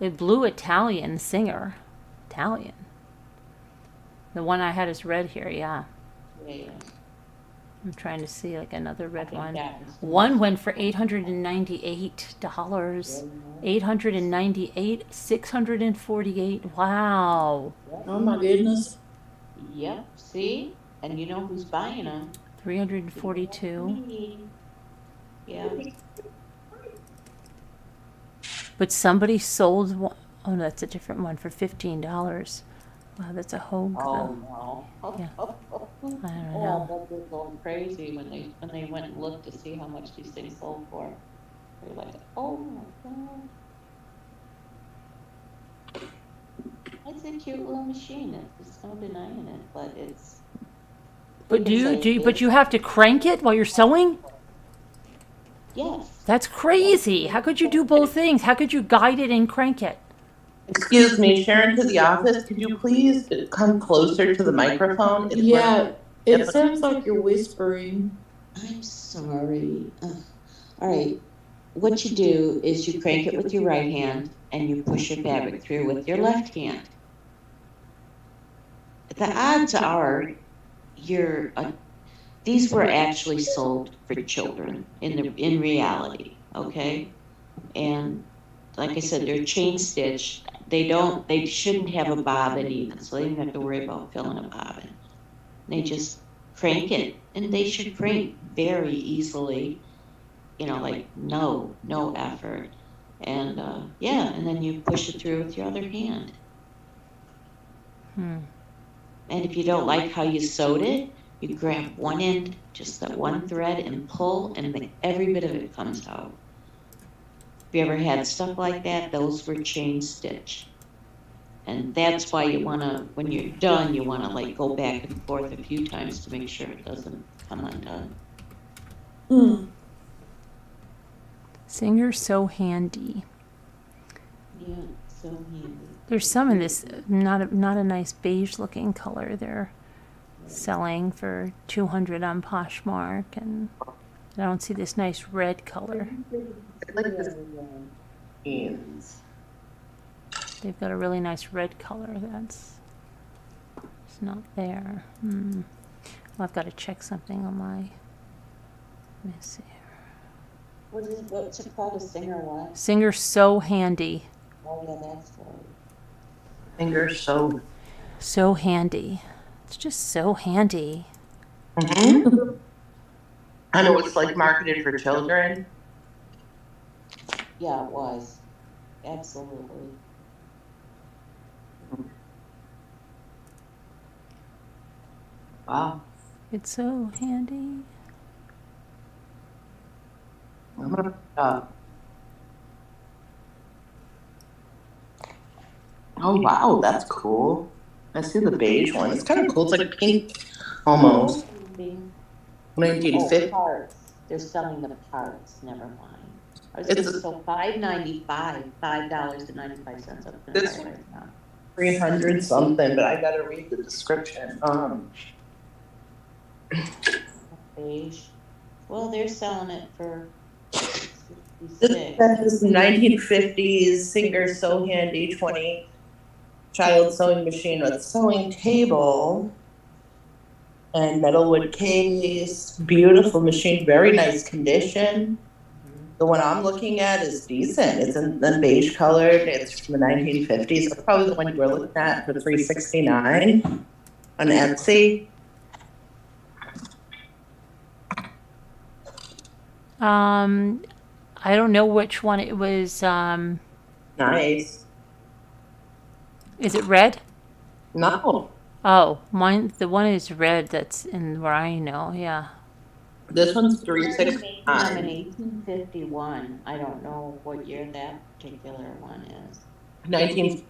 A blue Italian singer. Italian. The one I had is red here, yeah.
Yeah.
I'm trying to see like another red one.
that was-
One went for $898. 898, 648. Wow.
Oh my goodness.
Yep. See? And you know who's buying them?
342.
Yeah.
But somebody sold one. Oh, no, that's a different one for $15. Wow, that's a Hogue.
Oh no.
Yeah. I don't
Oh,
know.
that was going crazy when they went and looked to see how much these things sold for. They're like, oh my god. It's a cute little machine. There's no denying it, but it's.
But but you have to crank it while you're sewing?
Yes.
That's crazy. How could you do both things? How could you guide it and crank it?
Excuse me, Sharon to the office, could you please come closer to the microphone? It's
Yeah, it sounds like you're whispering.
I'm sorry. All right. What you do is you crank it with your right hand and you push your fabric through with your left hand. The odds are these were actually sold for children in reality, okay? And like I said, they're chain stitched. They shouldn't have a bobbin even, so they don't have to worry about filling a bobbin. They just crank it, and they should crank very easily, like no effort. And and then you push it through with your other hand. And if you don't like how you sewed it, you grab one end, just that one thread, and pull, and every bit of it comes out. If you ever had stuff like that, those were chain stitch. And that's why you want to, when you're done, you want to like go back and forth a few times to make sure it doesn't come undone.
Mm.
Singer So Handy.
Yeah, so handy.
There's some in this not a nice beige looking color. They're selling for $200 on Poshmark, and I don't see this nice red color.
I like this. Jeans.
They've got a really nice red color it's not there. Well, I've got to check something on my. Let me see here.
What's it called? A singer what?
Singer So Handy.
Oh yeah, that's right.
Fingers so.
So handy. It's just so handy.
Mm-hmm. I know it's like marketed for children.
Yeah, it was. Absolutely.
Wow.
It's so handy.
I'm gonna, oh wow, that's cool. I see the beige one. It's kind of cool. It's like pink, almost. 1950.
Parts. They're selling the parts. Never mind. I was
It's
going to so $5.95, $5.95 up in
This-
right now.
300 something, but I gotta read the description.
Beige. Well, they're selling it for
This
66.
says 1950s Singer So Handy 20 child sewing machine with sewing table and metalwood case. Beautiful machine, very nice condition. The one I'm looking at is decent. It's in the beige colored. It's from the 1950s. It's probably the one you were looking at for $369 on Etsy.
I don't know which one it was.
Nice.
Is it red?
No,
Oh, mine, the one is red that's in where I know, yeah.
This one's
Them in
369.
1851. I don't know what year that particular one is.
19.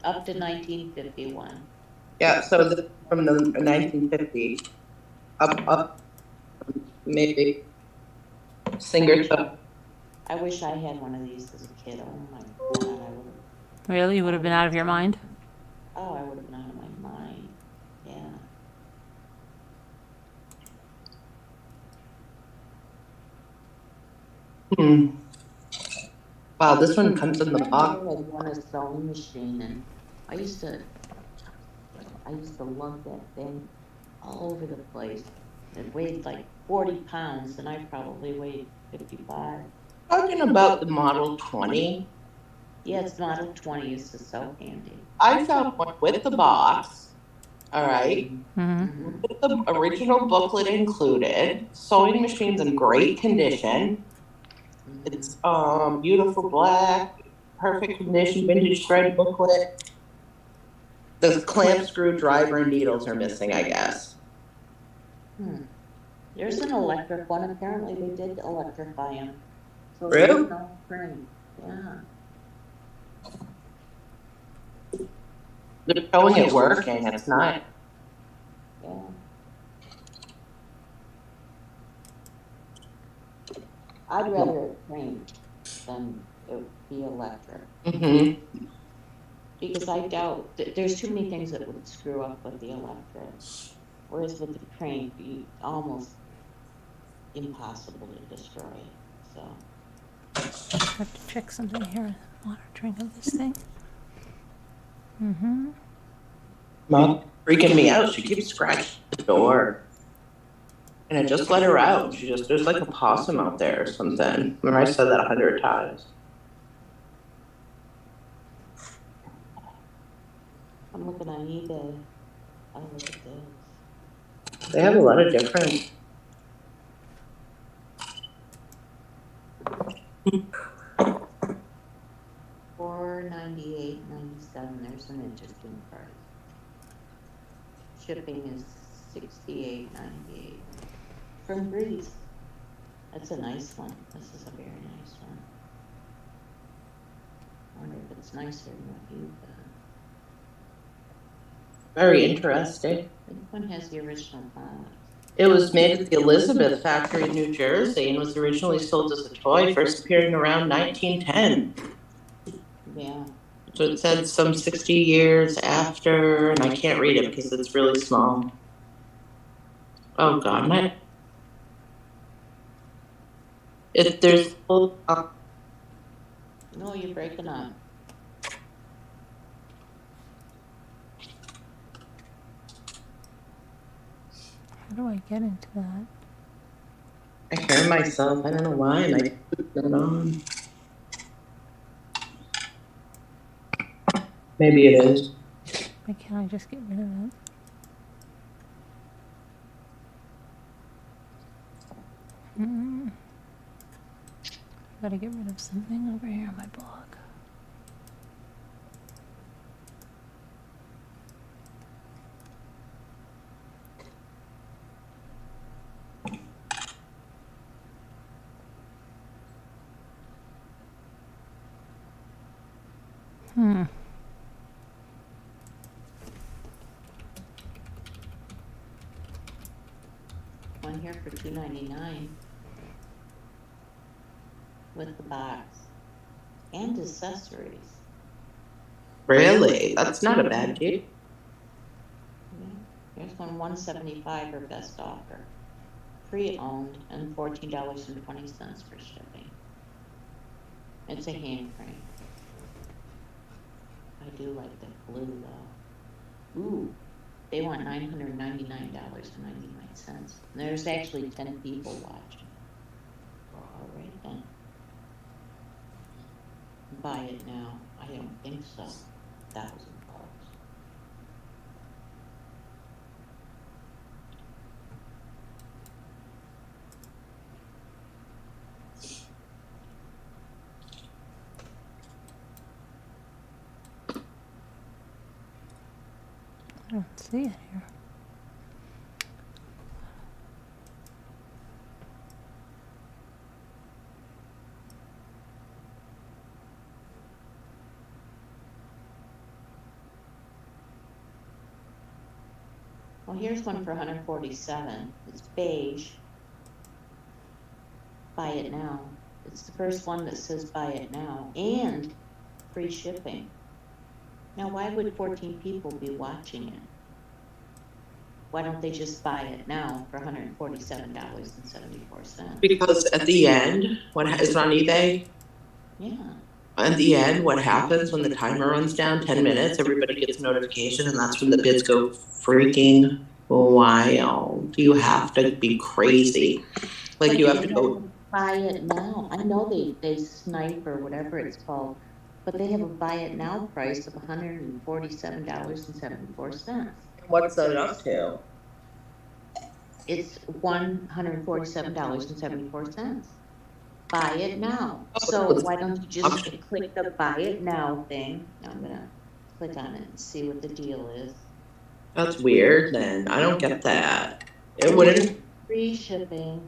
Up to 1951.
Yeah, so from the 1950 up, maybe Singer stuff.
I wish I had one of these as a kid. Oh my God, I would have.
Really? You would have been out of your mind?
Oh, I would have been out of my mind. Yeah.
Wow, this one comes in the
I
box.
had one a sewing machine, and I used to lug that thing all over the place. It weighed like 40 pounds, and I probably weighed 55.
Talking about the Model 20,
Yes, Model 20 is so handy.
I found one with the box, all right,
Mm-hmm.
with the original booklet included, sewing machine's in great condition. It's beautiful black, perfect condition, vintage thread booklet. The clamp, screwdriver, and needles are missing, I guess.
There's an electric one. Apparently, they did electrify them. So
Really?
there's no spring. Yeah.
They're showing it working, it's not.
Yeah. I'd rather it crank than it be electric.
Mm-hmm.
Because I doubt, there's too many things that would screw up with the electric. Whereas with the crank, almost impossible to destroy it, so.
I have to check something here. Monitoring of this thing. Mm-hmm.
Mom freaking me out. She keeps scratching the door. And I just let her out. There's like a possum out there or something. Remember I said that 100 times.
I'm looking on eBay. Oh, look at this.
They have a lot of different.
$498.97. There's an interesting price. Shipping is $68.98 from Greece. That's a nice one. This is a very nice one. I wonder if it's nicer than what you've done.
Very interesting.
This one has the original box.
It was made at the Elizabeth factory in New Jersey and was originally sold as a toy, first appearing around 1910.
Yeah.
So it said some 60 years after, and I can't read it because it's really small. Oh God, there's.
No, you're breaking up.
How do I get into that?
I hear myself. I don't know why. And I put it on. Maybe it is.
Why can't I just get rid of it? Gotta get rid of something over here on my blog.
One here for $2.99 with the box and accessories.
Really? That's not a bad deal.
Yeah. Here's one $175 for best offer. Pre-owned and $14.20 for shipping. It's a hand crank. I do like the blue though. Ooh, they want $999.99. There's actually 10 people watching. All right then. Buy it now. I don't think so. $1,000.
don't see it here.
Well, here's one for 147. It's beige. Buy it now. It's the first one that says buy it now and free shipping. Now, why would 14 people be watching it? Why don't they just buy it now for $147.74?
Because at the end, is it on eBay?
Yeah.
At the end, what happens when the timer runs down 10 minutes, everybody gets a notification, and that's when the bids go freaking wild. You have to be crazy. Like,
But
you have to go.
Buy it now. I know they snipe or whatever it's called, but they have a buy it now price of $147.74.
What's that up to?
It's $147.74. Buy it now. So why don't you just click the buy it now thing? Now I'm gonna click on it and see what the deal is.
That's weird then. I don't get that. It wouldn't.
Free shipping.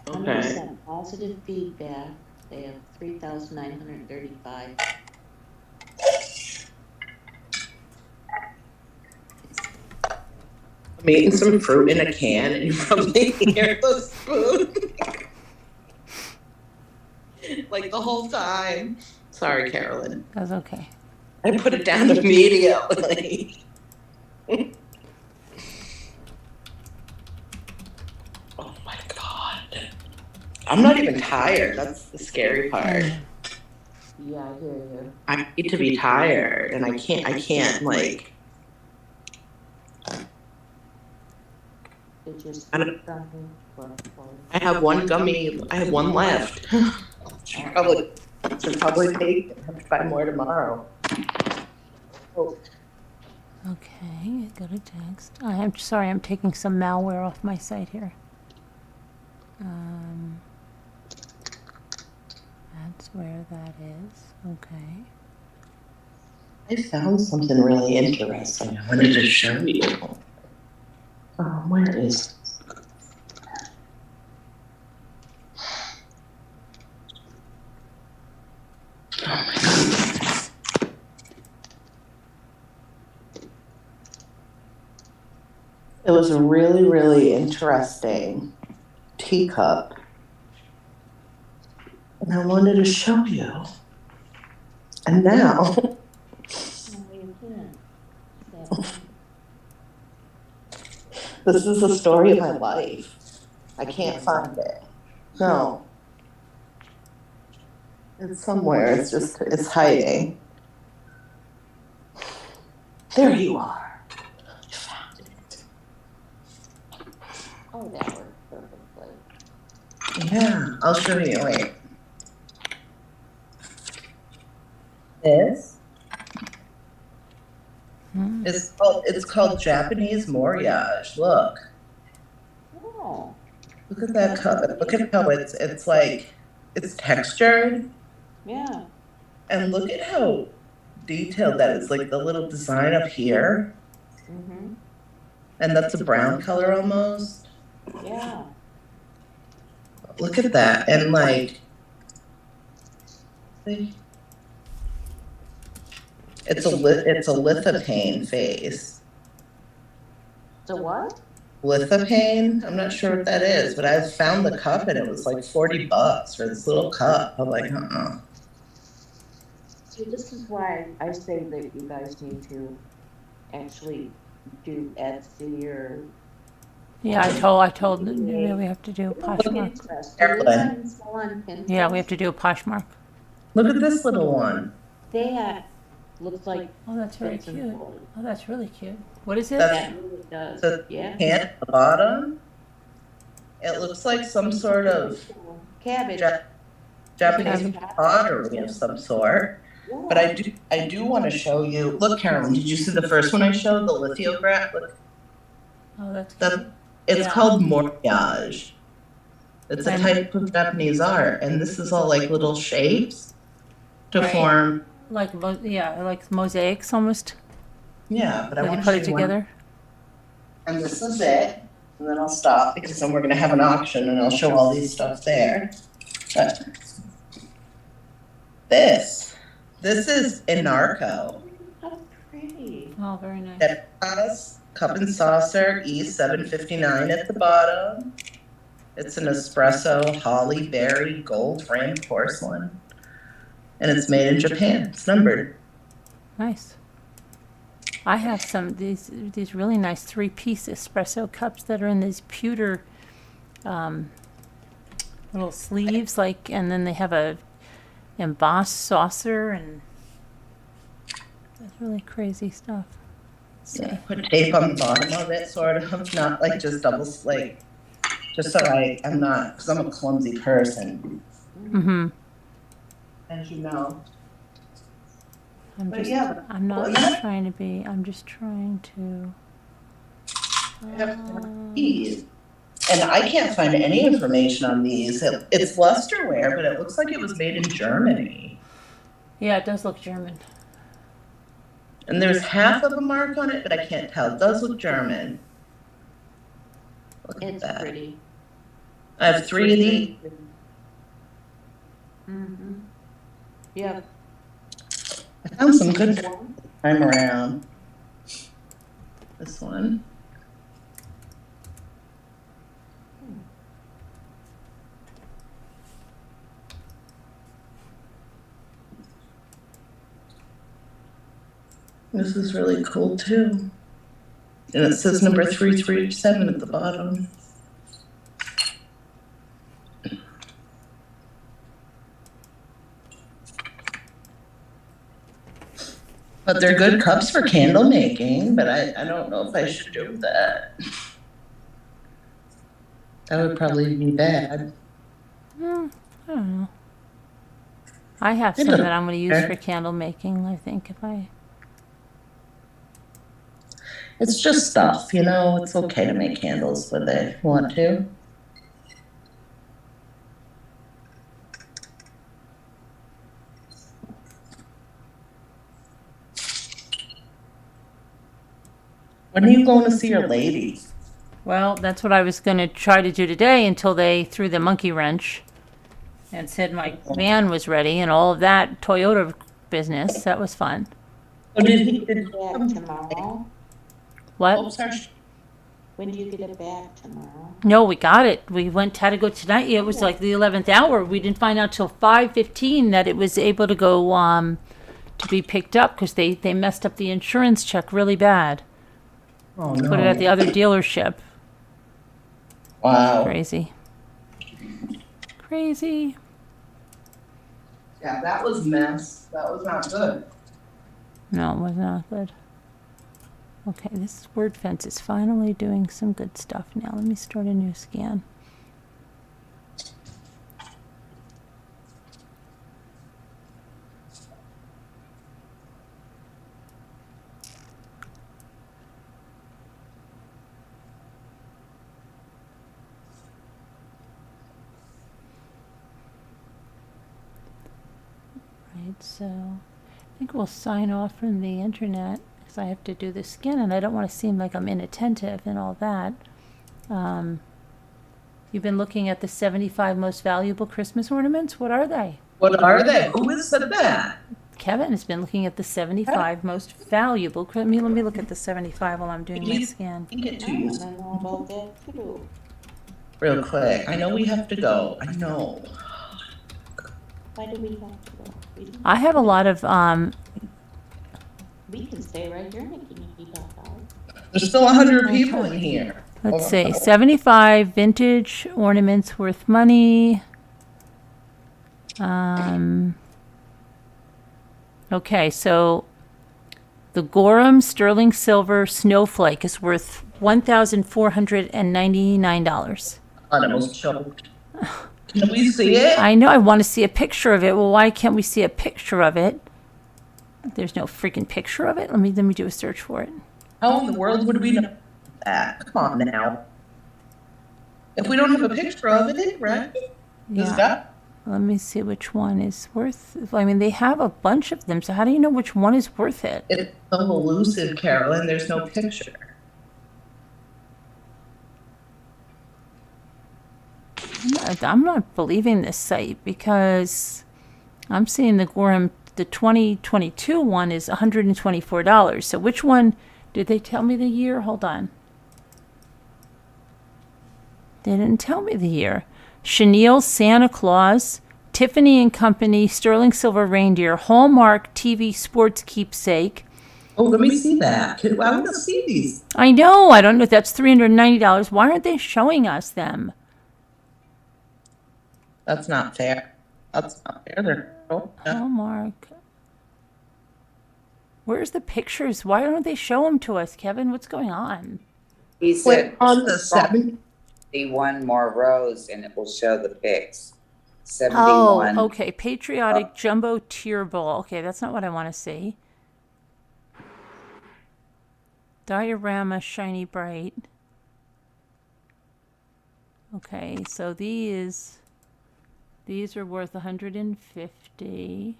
Okay.
100% positive feedback. They have 3,935.
I'm eating some fruit in a can, and you probably hear the spoon. Like the whole time. Sorry, Carolyn.
That's okay.
I put it down immediately. Oh my God. I'm not even tired. That's the scary part.
Yeah, I hear you.
I need to be tired, and I can't like.
It just
I have one gummy. I have one left. Should probably take it. Have to buy more tomorrow. Oh.
Okay, I got a text. I'm sorry, I'm taking some malware off my site here. That's where that is. Okay.
I found something really interesting. I wanted to show you. Where is? Oh my goodness. It was a really, really interesting teacup. And I wanted to show you. And now. This is the story of my life. I can't find it. No. It's somewhere. It's hiding. There you are. You found it.
Oh, that works perfectly.
Yeah, I'll show you. Wait. This it's called Japanese Moriage. Look.
Oh.
Look at that color. Look at how it's like it's textured.
Yeah.
And look at how detailed that is. Like the little design up here.
Mm-hmm.
And that's a brown color almost.
Yeah.
Look at that. And like see? It's a lithophane face.
So what?
Lithophane? I'm not sure what that is, but I found the cup and it was like $40 for this little cup. I'm like,
See, this is why I say that you guys need to actually do Etsy or.
Yeah, I told yeah, we have to do a Poshmark. Yeah, we have to do a Poshmark.
Look at this little one.
That looks like.
Oh, that's very cute. Oh, that's really cute. What is it?
That's
really does.
the
Yeah.
can at the bottom. It looks like some sort of
Cabbage.
Japanese pottery of some sort.
Yeah.
But I do want to show you. Look, Carolyn, did you see the first one I showed? The lithograph. Look,
Oh, that's cute.
it's called Moriage. It's a type of Japanese art, and this is all like little shapes to form.
Like like mosaics almost.
Yeah, but I
Did you
want to
put
show
it
you one.
together?
And this is it. And then I'll stop because then we're going to have an auction and I'll show all these stuff there. But this is a narco.
How pretty.
Oh, very nice.
That cup and saucer, E759 at the bottom. It's an espresso holly berry gold framed porcelain. And it's made in Japan. It's numbered.
Nice. I have some these really nice 3-piece espresso cups that are in these pewter little sleeves, like, and then they have a embossed saucer, and that's really crazy stuff.
Yeah, put tape on the bottom of it, sort of, not like just double, like, just so I'm not, because I'm a clumsy person,
Mm-hmm.
as you know.
I'm
But
just,
yeah,
I'm not
well,
trying to be. I'm just trying to.
I have these. And I can't find any information on these. It's lusterware, but it looks like it was made in Germany.
Yeah, it does look German.
And there's half of a mark on it, but I can't tell. It does look German. Look at
It's
that.
pretty.
I have 3 of these.
Mm-hmm. Yeah.
I found some good time around. This one. This is really cool too. And it says number 337 at the bottom. But they're good cups for candle making, but I don't know if I should do that. That would probably be bad.
I don't know. I have some that I'm going to use for candle making, I think, if I...
It's just stuff, you know, it's okay to make candles with it if you want to. When are you going to see your lady?
Well, that's what I was going to try to do today until they threw the monkey wrench and said my van was ready and all of that Toyota business. That was fun.
Oh, did he?
Back tomorrow?
What?
Oh, sorry.
When do you get it back tomorrow?
No, we got it. We had to go tonight. It was like the 11th hour. We didn't find out till 5:15 that it was able to go to be picked up because they messed up the insurance check really bad.
Oh, no.
Put it at the other dealership.
Wow.
Crazy. Crazy.
Yeah, that was mess. That was not good.
No, it was not good. Okay, this word fence is finally doing some good stuff now. Let me start a new scan. Right, so I think we'll sign off from the internet because I have to do the scan and I don't want to seem like I'm inattentive and all that. You've been looking at the 75 most valuable Christmas ornaments. What are they?
What are they? Who has said that?
Kevin has been looking at the 75 most valuable. Let me look at the 75 while I'm doing my scan.
Get to you
I don't know about that too.
real quick. I know we have to go. I know.
Why do we have to go?
I have a lot of
We can stay right here and you can keep out.
There's still 100 people in here.
let's see, 75 vintage ornaments worth money. Okay, so the Gorham sterling silver snowflake is worth $1,499.
I almost choked. Can we see it?
I know I want to see a picture of it. Well, why can't we see a picture of it? There's no freaking picture of it. Let me do a search for it.
How in the world would we know that? Come on now. If we don't have a picture of it, right? This
Yeah.
guy?
Let me see which one is worth. I mean, they have a bunch of them, so how do you know which one is worth it?
It's so elusive, Carolyn. There's no picture.
I'm not believing this site because I'm seeing the 2022 one is $124. So which one did they tell me the year? Hold on. They didn't tell me the year. Chenille, Santa Claus, Tiffany and Company, Sterling Silver Reindeer, Hallmark TV Sports Keepsake.
Oh, let me see that. I want to see these.
I know. I don't know. That's $390. Why aren't they showing us them?
That's not fair. That's not fair.
Hallmark. Where's the pictures? Why don't they show them to us, Kevin? What's going on?
He said
on the
71 more rows and it will show the pics. 71.
Oh, okay. Patriotic Jumbo Tier Bowl. Okay, that's not what I want to see. Diorama Shiny Bright. Okay, so these are worth $150.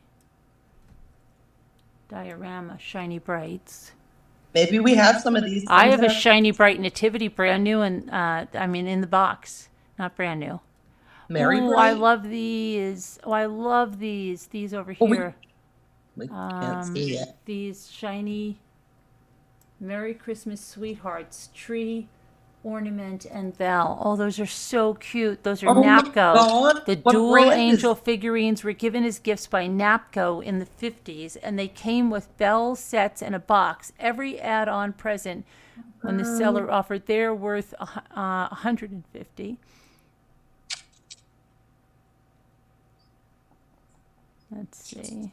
Diorama Shiny Brights.
Maybe we have some of these.
I have a Shiny Bright Nativity, brand new, and I mean in the box, not brand new.
Mary
Oh,
Bright?
I love these. Oh, I love these. These over here.
We can't see it.
These shiny Merry Christmas Sweethearts tree ornament and bell. Oh, those are so cute. Those are
Oh my
Napco.
God.
The
What
dual
brand
angel
is-
figurines were given as gifts by Napco in the 50s, and they came with bell sets and a box. Every add-on present when the seller offered, they're worth $150. Let's see.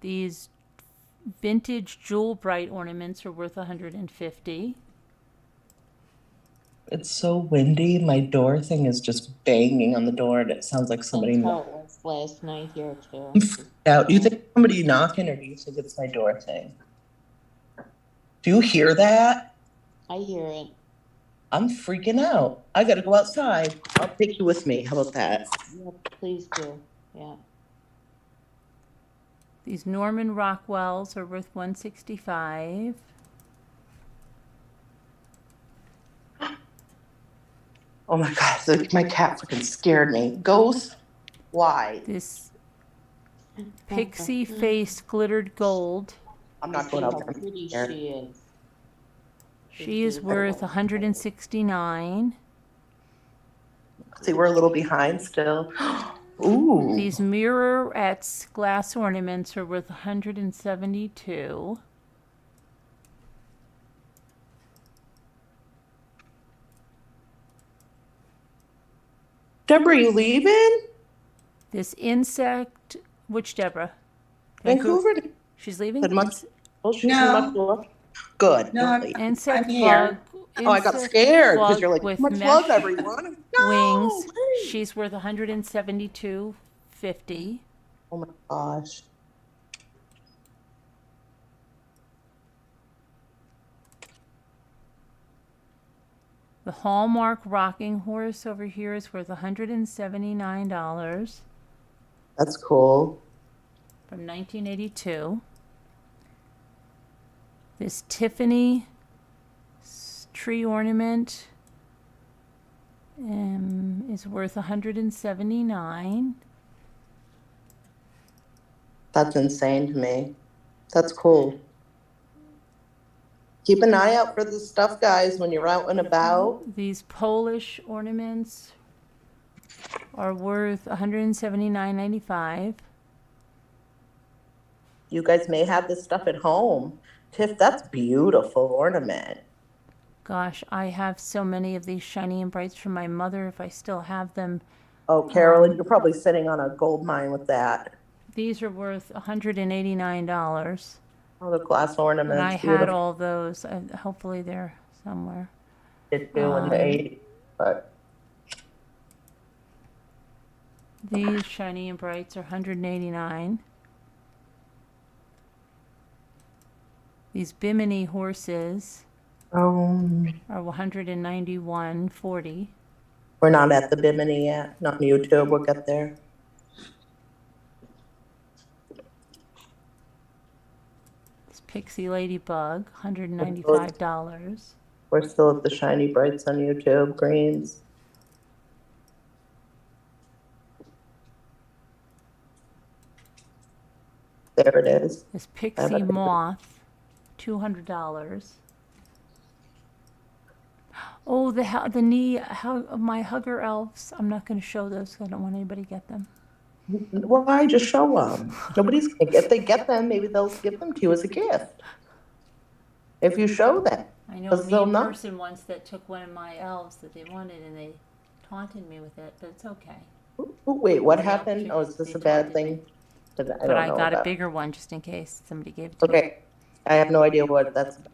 These vintage jewel bright ornaments are worth $150.
It's so windy. My door thing is just banging on the door, and it sounds like somebody.
That's how it was last night here too.
I'm freaked out. Do you think somebody knocking, or do you think it's my door thing? Do you hear that?
I hear it.
I'm freaking out. I gotta go outside. I'll take you with me. How about that?
Yeah, please do. Yeah.
These Norman Rockwells are worth $165.
Oh my God, my cat freaking scared me. Ghost? Why?
This pixie face glittered gold.
I'm not going
How
out there. I'm
pretty
scared.
she is.
She is worth $169.
See, we're a little behind still. Ooh.
These mirrorettes glass ornaments are worth $172.
Deborah, you leaving?
This insect, which Deborah?
Vancouver?
She's leaving?
Did much? Oh, she's
No.
much love. Good.
No,
Don't leave.
Insect
I'm here.
bug.
Oh, I got
insect
scared because
bug
you're like,
with
much
mesh
love, everyone. No,
wings.
hey.
She's worth $172.50.
Oh my gosh.
The Hallmark rocking horse over here is worth $179
That's cool.
from 1982. This Tiffany tree ornament is worth $179.
That's insane to me. That's cool. Keep an eye out for this stuff, guys, when you're out and about.
These Polish ornaments are worth $179.95.
You guys may have this stuff at home. Tiff, that's beautiful ornament.
Gosh, I have so many of these shiny and brights from my mother if I still have them.
Oh, Carolyn, you're probably sitting on a gold mine with that.
These are worth $189.
Oh, the glass ornaments.
And I had all those. Hopefully they're somewhere.
Did do in the 80s, but
These shiny and brights are $189. These Bimini horses Or 191.40.
We're not at the Bimini yet. Not on YouTube. We'll get there.
This Pixie Ladybug, $195.
We're still at the shiny brights on YouTube. Greens. There it is.
This Pixie Moth, $200. Oh, my hugger elves. I'm not going to show those because I don't want anybody to get them.
Why just show them? Nobody's gonna if they get them, maybe they'll give them to you as a gift. If you show them.
I know a
Because they'll
mean
know.
person once that took one of my elves that they wanted and they taunted me with it, but it's okay.
Ooh, wait, what happened? Oh, is this a bad thing? I don't
But I
know
got a
about.
bigger one just in case somebody gave it to me.
Okay, I have no idea what that's about.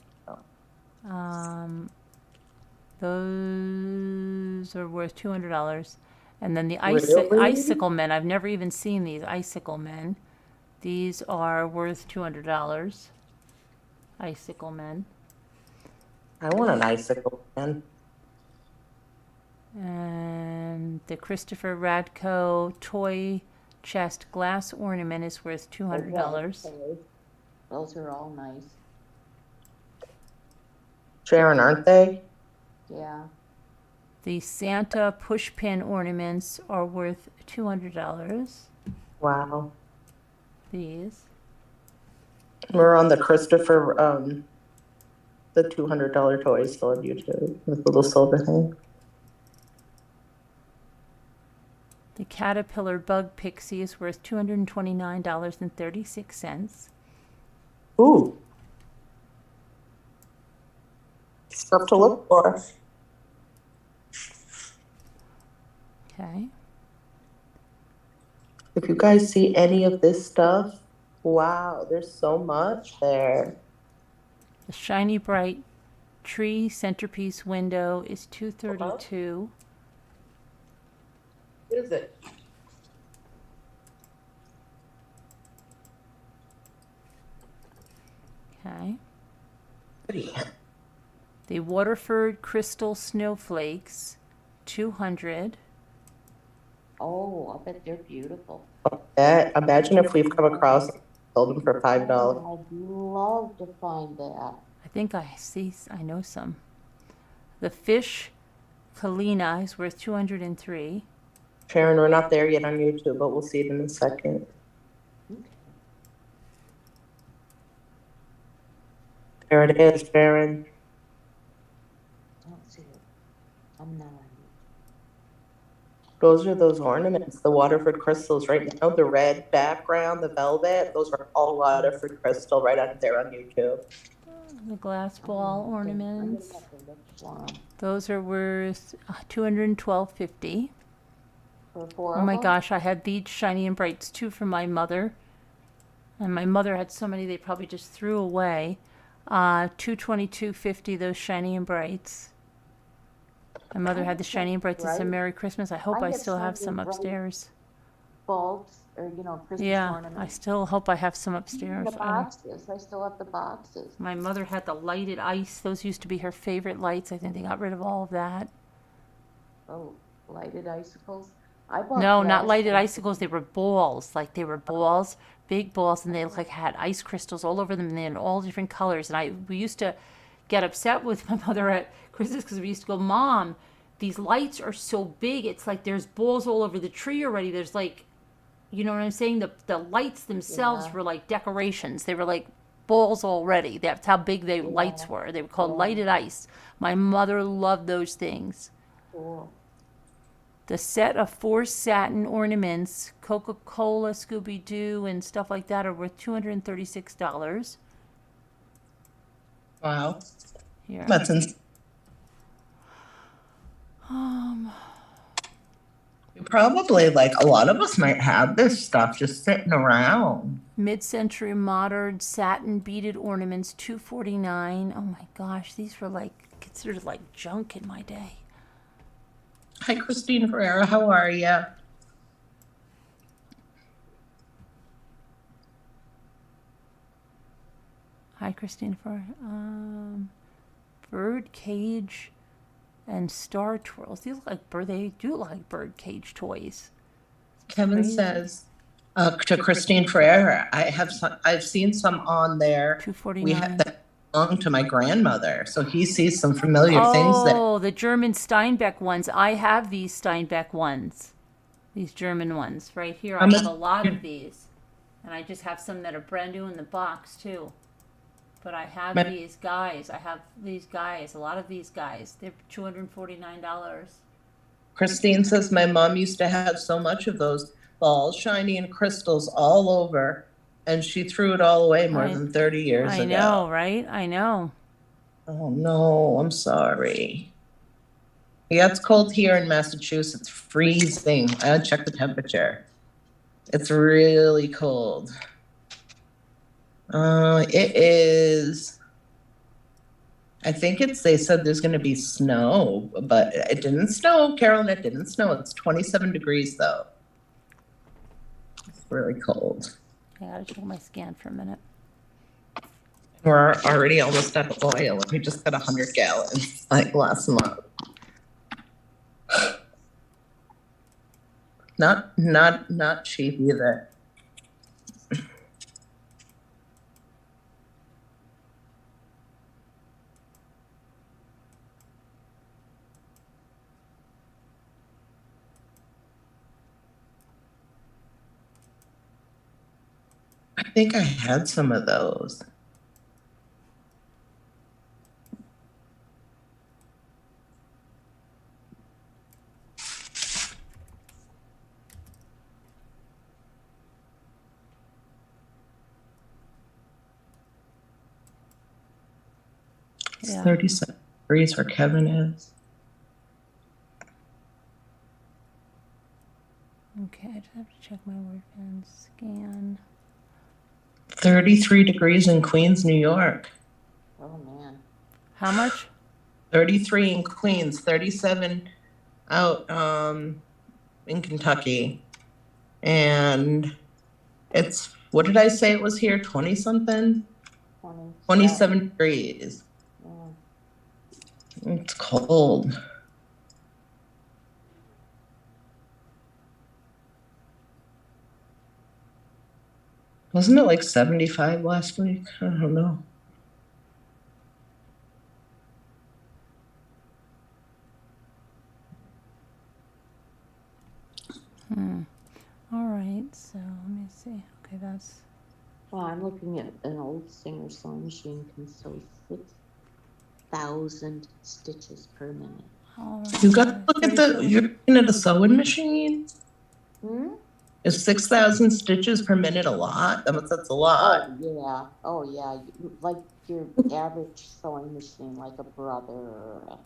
Those are worth $200. And then the
Really?
icicle men, I've never even seen these icicle men. These are worth $200. Icicle men.
I want an icicle, man.
And the Christopher Radko toy chest glass ornament is worth $200.
Those are all nice.
Sharon, aren't they?
Yeah.
The Santa pushpin ornaments are worth $200.
Wow.
These.
We're on the Christopher, the $200 toys still on YouTube with the little silver thing.
The Caterpillar Bug Pixie is worth $229.36.
Ooh. Stuff to look for.
Okay.
If you guys see any of this stuff, wow, there's so much there.
The Shiny Bright Tree Centerpiece window is $232.
What is it?
Okay.
Pretty.
The Waterford Crystal Snowflakes, $200.
Oh, I bet they're beautiful.
Imagine if we've come across sold them for $5.
I'd love to find that.
I think I know some. The Fish Kalina is worth $203.
Sharon, we're not there yet on YouTube, but we'll see it in a second. There it is, Sharon.
I don't see it. I'm not.
Those are those ornaments, the Waterford crystals right now, the red background, the velvet, those are all Waterford crystal right out there on YouTube.
The glass ball ornaments.
I'm gonna have to look for 'em.
Those are worth $212.50.
For four
Oh
of
my
them?
gosh, I had these shiny and brights too for my mother. And my mother had so many they probably just threw away. $222.50, those shiny and brights. My mother had the shiny and brights. It's a
Right.
Merry Christmas. I hope
I
I
have
still have
shiny
some
and bright
upstairs.
Bulbs or Christmas
Yeah,
ornaments.
I still hope I have some upstairs.
The boxes. I still have the boxes.
My mother had the lighted ice. Those used to be her favorite lights. I think they got rid of all of that.
Oh, lighted icicles. I bought
No, not
glass
lighted
ones.
icicles. They were balls. Like they were balls, big balls, and they like had ice crystals all over them, and they had all different colors. And we used to get upset with my mother at Christmas because we used to go, Mom, these lights are so big. It's like there's balls all over the tree already. There's like, you know what I'm saying? The lights themselves
Yeah.
were like decorations. They were like balls already. That's how big the lights were. They were called lighted ice. My mother loved those things.
Cool.
The set of 4 satin ornaments, Coca-Cola, Scooby-Doo, and stuff like that are worth $236.
Wow.
Here.
That's insane. Probably like a lot of us might have this stuff just sitting around.
Mid-century modern satin beaded ornaments, $249. Oh my gosh, these were like considered like junk in my day.
Hi, Christine Ferreira. How are you?
Hi, Christine. For bird cage and star twirls. These look like they do look like bird cage toys.
Kevin
Crazy.
says to Christine Ferreira, I've seen some on there. We have
$2.49.
that belong to my grandmother, so he sees some familiar things there.
Oh, the German Steinbeck ones. I have these Steinbeck ones. These German ones right here. I have a lot of these. And I just have some that are brand new in the box too. But I have these guys. I have these guys. A lot of these guys. They're $249.
Christine says my mom used to have so much of those balls, shiny and crystals all over, and she threw it all away more than 30 years ago.
I know, right? I know.
Oh no, I'm sorry. Yeah, it's cold here in Massachusetts. Freezing. I checked the temperature. It's really cold. It is. I think they said there's going to be snow, but it didn't snow, Carolyn. It didn't snow. It's 27 degrees though. It's really cold.
I gotta check my scan for a minute.
We're already almost out of oil. We just got 100 gallons like last month. Not cheap either. I think I had some of those. It's 37 degrees where Kevin is.
Okay, I just have to check my word pen scan.
33 degrees in Queens, New York.
Oh, man.
How much?
33 in Queens, 37 out in Kentucky. And it's, what did I say it was here? 20 something? 27 degrees. Yeah. It's cold. Wasn't it like 75 last week? I don't know.
All right, so let me see. Okay, that's...
Well, I'm looking at an old Singer sewing machine can sew 6,000 stitches per minute.
All
You got to look at you're looking at a sewing machine? Is 6,000 stitches per minute a lot? That's a lot.
Oh, yeah. Like your average sewing machine, like a Brother or,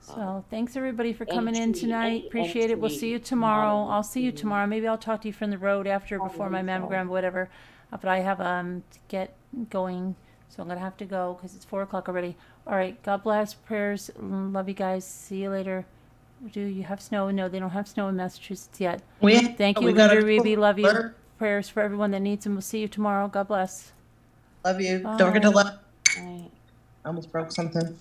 So thanks everybody for coming in tonight. Appreciate it. We'll see you tomorrow. I'll see you tomorrow. Maybe I'll talk to you from the road after, before my mammogram, whatever. But I have to get going, so I'm gonna have to go because it's 4 o'clock already. All right. God bless. Prayers. Love you guys. See you later. Do you have snow? No, they don't have snow in Massachusetts yet. Thank you, Linda Reeby. Love you. Prayers for everyone that needs them. We'll see you tomorrow. God bless.
Love you.
Bye.
Don't forget to love. I almost broke something.